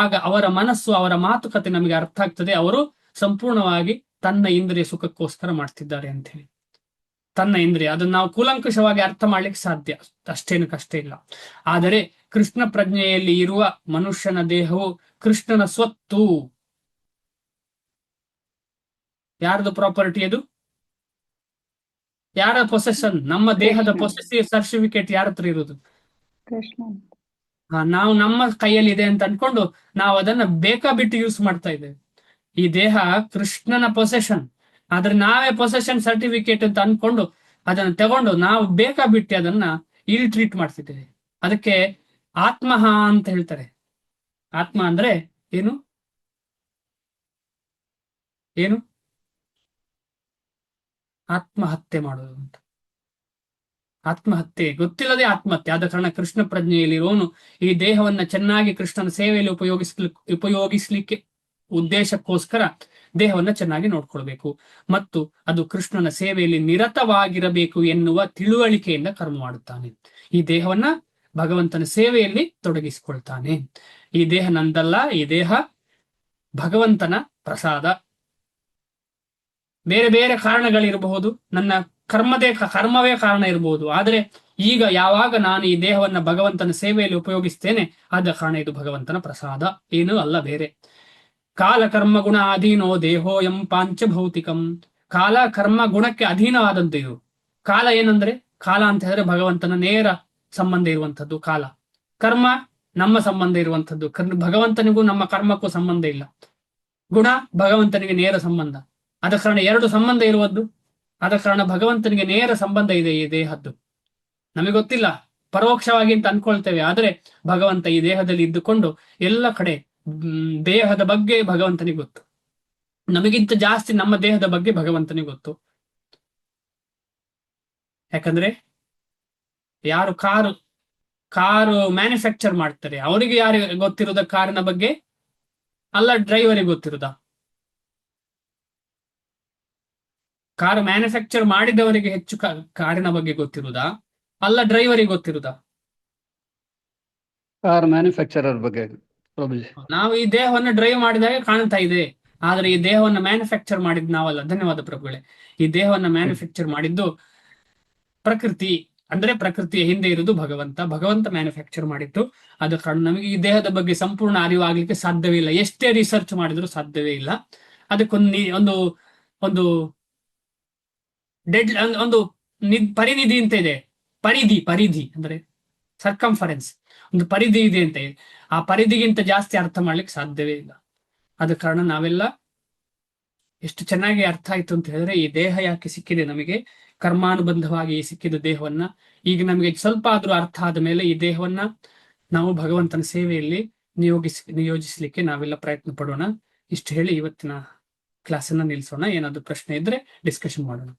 ಆಗ ಅವರ ಮನಸ್ಸು, ಅವರ ಮಾತುಕತೆ ನಮಗೆ ಅರ್ಥ ಆಗ್ತದೆ. ಅವರು ಸಂಪೂರ್ಣವಾಗಿ ತನ್ನ ಇಂದ್ರಿಯ ಸುಖಕ್ಕೋಸ್ಕರ ಮಾಡ್ತಿದ್ದಾರೆ ಅಂತ ಹೇಳಿ. ತನ್ನ ಇಂದ್ರಿಯ, ಅದನ್ನು ನಾವು ಕೂಲಂಕುಷವಾಗಿ ಅರ್ಥ ಮಾಡ್ಲಿಕ್ಕೆ ಸಾಧ್ಯ, ಅಷ್ಟೇನು ಕಷ್ಟ ಇಲ್ಲ. ಆದರೆ ಕೃಷ್ಣ ಪ್ರಜ್ಞೆಯಲ್ಲಿ ಇರುವ ಮನುಷ್ಯನ ದೇಹವು ಕೃಷ್ಣನ ಸ್ವತ್ತು. ಯಾರ್ದು ಪ್ರಾಪರ್ಟಿ ಅದು? ಯಾರ ಪೊಸೆಷನ್? ನಮ್ಮ ದೇಹದ ಕೃಷ್ಣ. ಪೊಸೆಸಿವ್ ಸರ್ಟಿಫಿಕೇಟ್ ಯಾರ ಹತ್ರ ಇರೋದು? ಕೃಷ್ಣ. ನಾವು ನಮ್ಮ ಕೈಯಲ್ಲಿ ಇದೆ ಅಂತ ಅನ್ಕೊಂಡು ನಾವು ಅದನ್ನ ಬೇಕಾ ಬಿಟ್ಟು ಯೂಸ್ ಮಾಡ್ತಾ ಇದ್ದೇವೆ. ಈ ದೇಹ ಕೃಷ್ಣನ ಪೊಸೆಷನ್, ಆದ್ರೆ ನಾವೇ ಪೊಸೆಷನ್ ಸರ್ಟಿಫಿಕೇಟ್ ಅಂತ ಅನ್ಕೊಂಡು ಅದನ್ನ ತಗೊಂಡು ನಾವು ಬೇಕಾ ಬಿಟ್ಟು ಅದನ್ನ ಇಲ್ ಟ್ರೀಟ್ ಮಾಡ್ತಿದ್ದೇವೆ. ಅದಕ್ಕೆ ಆತ್ಮಹ ಅಂತ ಹೇಳ್ತಾರೆ. ಆತ್ಮ ಅಂದ್ರೆ ಏನು? ಏನು? ಆತ್ಮಹತ್ಯೆ ಮಾಡೋದು ಅಂತ. ಆತ್ಮಹತ್ಯೆ ಗೊತ್ತಿಲ್ಲದೆ ಆತ್ಮಹತ್ಯೆ. ಆದ ಕಾರಣ ಕೃಷ್ಣ ಪ್ರಜ್ಞೆಯಲ್ಲಿರೋನು ಈ ದೇಹವನ್ನ ಚೆನ್ನಾಗಿ ಕೃಷ್ಣನ ಸೇವೆಯಲ್ಲಿ ಉಪಯೋಗಿಸ್ಲಿಕ್ಕೆ ಉದ್ದೇಶಕ್ಕೋಸ್ಕರ ದೇಹವನ್ನ ಚೆನ್ನಾಗಿ ನೋಡ್ಕೊಳ್ಬೇಕು ಮತ್ತು ಅದು ಕೃಷ್ಣನ ಸೇವೆಯಲ್ಲಿ ನಿರತವಾಗಿರಬೇಕು ಎನ್ನುವ ತಿಳುವಳಿಕೆಯಿಂದ ಕರ್ಮ ಮಾಡುತ್ತಾನೆ. ಈ ದೇಹವನ್ನ ಭಗವಂತನ ಸೇವೆಯಲ್ಲಿ ತೊಡಗಿಸಿಕೊಳ್ತಾನೆ. ಈ ದೇಹ ನಂದಲ್ಲ, ಈ ದೇಹ ಭಗವಂತನ ಪ್ರಸಾದ. ಬೇರೆ ಬೇರೆ ಕಾರಣಗಳಿರಬಹುದು, ನನ್ನ ಕರ್ಮವೇ ಕಾರಣ ಇರಬಹುದು. ಆದರೆ ಈಗ ಯಾವಾಗ ನಾನು ಈ ದೇಹವನ್ನ ಭಗವಂತನ ಸೇವೆಯಲ್ಲಿ ಉಪಯೋಗಿಸ್ತೇನೆ, ಆದ ಕಾರಣ ಇದು ಭಗವಂತನ ಪ್ರಸಾದ, ಏನೂ ಅಲ್ಲ ಬೇರೆ. ಕಾಲ ಕರ್ಮ ಗುಣ ಅಧೀನೋ ದೇಹೋ ಎಂ ಪಾಂಚಭೌತಿಕಂ. ಕಾಲ ಕರ್ಮ ಗುಣಕ್ಕೆ ಅಧೀನವಾದಂತ ಇದು. ಕಾಲ ಏನಂದ್ರೆ, ಕಾಲ ಅಂತ ಹೇಳಿದ್ರೆ ಭಗವಂತನ ನೇರ ಸಂಬಂಧ ಇರುವಂತದ್ದು ಕಾಲ. ಕರ್ಮ ನಮ್ಮ ಸಂಬಂಧ ಇರುವಂತದ್ದು. ಭಗವಂತನಿಗೂ ನಮ್ಮ ಕರ್ಮಕ್ಕೂ ಸಂಬಂಧ ಇಲ್ಲ. ಗುಣ ಭಗವಂತನಿಗೆ ನೇರ ಸಂಬಂಧ. ಆದ ಕಾರಣ ಎರಡು ಸಂಬಂಧ ಇರುವುದು. ಆದ ಕಾರಣ ಭಗವಂತನಿಗೆ ನೇರ ಸಂಬಂಧ ಇದೆ ಈ ದೇಹದ್ದು. ನಮಗೆ ಗೊತ್ತಿಲ್ಲ, ಪರೋಕ್ಷವಾಗಿ ಅಂತ ಅನ್ಕೊಳ್ತೇವೆ. ಆದ್ರೆ ಭಗವಂತ ಈ ದೇಹದಲ್ಲಿ ಇದ್ದುಕೊಂಡು ಎಲ್ಲ ಕಡೆ ದೇಹದ ಬಗ್ಗೆ ಭಗವಂತನಿಗೆ ಗೊತ್ತು. ನಮಗಿಂತ ಜಾಸ್ತಿ ನಮ್ಮ ದೇಹದ ಬಗ್ಗೆ ಭಗವಂತನಿಗೆ ಗೊತ್ತು. ಯಾಕಂದ್ರೆ ಯಾರು ಕಾರು ಮ್ಯಾನುಫ್ಯಾಕ್ಚರ್ ಮಾಡ್ತಾರೆ ಅವರಿಗೆ ಯಾರು ಗೊತ್ತಿರೋದ ಕಾರಿನ ಬಗ್ಗೆ? ಅಲ್ಲ ಡ್ರೈವರಿಗೆ ಗೊತ್ತಿರೋದ? ಕಾರು ಮ್ಯಾನುಫ್ಯಾಕ್ಚರ್ ಮಾಡಿದವರಿಗೆ ಹೆಚ್ಚು ಕಾರಿನ ಬಗ್ಗೆ ಗೊತ್ತಿರುವುದಾ? ಅಲ್ಲ ಡ್ರೈವರಿಗೆ ಗೊತ್ತಿರುವುದಾ? ಕಾರ್ ಮ್ಯಾನುಫ್ಯಾಕ್ಚರರ್ ಬಗ್ಗೆ ಪ್ರಭುಜಿ. ನಾವು ಈ ದೇಹವನ್ನು ಡ್ರೈವ್ ಮಾಡಿದಾಗ ಕಾಣ್ತಾ ಇದೆ, ಆದ್ರೆ ಈ ದೇಹವನ್ನು ಮ್ಯಾನುಫ್ಯಾಕ್ಚರ್ ಮಾಡಿದ್ ನಾವಲ್ಲ. ಧನ್ಯವಾದ ಪ್ರಭುಗಳೇ. ಈ ದೇಹವನ್ನು ಮ್ಯಾನುಫ್ಯಾಕ್ಚರ್ ಮಾಡಿದ್ದು ಪ್ರಕೃತಿ. ಅಂದ್ರೆ ಪ್ರಕೃತಿಯ ಹಿಂದೆ ಇರುವುದು ಭಗವಂತ ಮ್ಯಾನುಫ್ಯಾಕ್ಚರ್ ಮಾಡಿದ್ದು. ಆದ ಕಾರಣ ನಮಗೆ ಈ ದೇಹದ ಬಗ್ಗೆ ಸಂಪೂರ್ಣ ಅರಿವು ಆಗ್ಲಿಕ್ಕೆ ಸಾಧ್ಯವೇ ಇಲ್ಲ. ಎಷ್ಟೇ ರಿಸರ್ಚ್ ಮಾಡಿದ್ರು ಸಾಧ್ಯವೇ ಇಲ್ಲ. ಅದಕ್ಕೊಂದು ಒಂದು ಒಂದು ಪರಿನಿಧಿ ಅಂತ ಇದೆ. ಪರಿಧಿ ಅಂದ್ರೆ ಸರ್ಕಂಫರೆನ್ಸ್, ಒಂದು ಪರಿಧಿ ಇದೆ ಅಂತ ಇದೆ. ಆ ಪರಿಧಿಗಿಂತ ಜಾಸ್ತಿ ಅರ್ಥ ಮಾಡ್ಲಿಕ್ಕೆ ಸಾಧ್ಯವೇ ಇಲ್ಲ. ಆದ ಕಾರಣ ನಾವೆಲ್ಲ ಎಷ್ಟು ಚೆನ್ನಾಗಿ ಅರ್ಥ ಆಯ್ತು ಅಂತ ಹೇಳಿದ್ರೆ, ಈ ದೇಹ ಯಾಕೆ ಸಿಕ್ಕಿದೆ ನಮಗೆ, ಕರ್ಮಾನುಬಂಧವಾಗಿ ಸಿಕ್ಕಿದ ದೇಹವನ್ನ ಈಗ ನಮಗೆ ಸ್ವಲ್ಪ ಆದ್ರೂ ಅರ್ಥ ಆದ ಮೇಲೆ ಈ ದೇಹವನ್ನ ನಾವು ಭಗವಂತನ ಸೇವೆಯಲ್ಲಿ ನಿಯೋಜಿಸ್ಲಿಕ್ಕೆ ನಾವೆಲ್ಲ ಪ್ರಯತ್ನ ಪಡೋಣ. ಇಷ್ಟು ಹೇಳಿ ಇವತ್ತಿನ ಕ್ಲಾಸನ್ನ ನಿಲ್ಲಿಸೋಣ. ಏನಾದ್ರು ಪ್ರಶ್ನೆ ಇದ್ರೆ ಡಿಸ್ಕಷನ್ ಮಾಡೋಣ.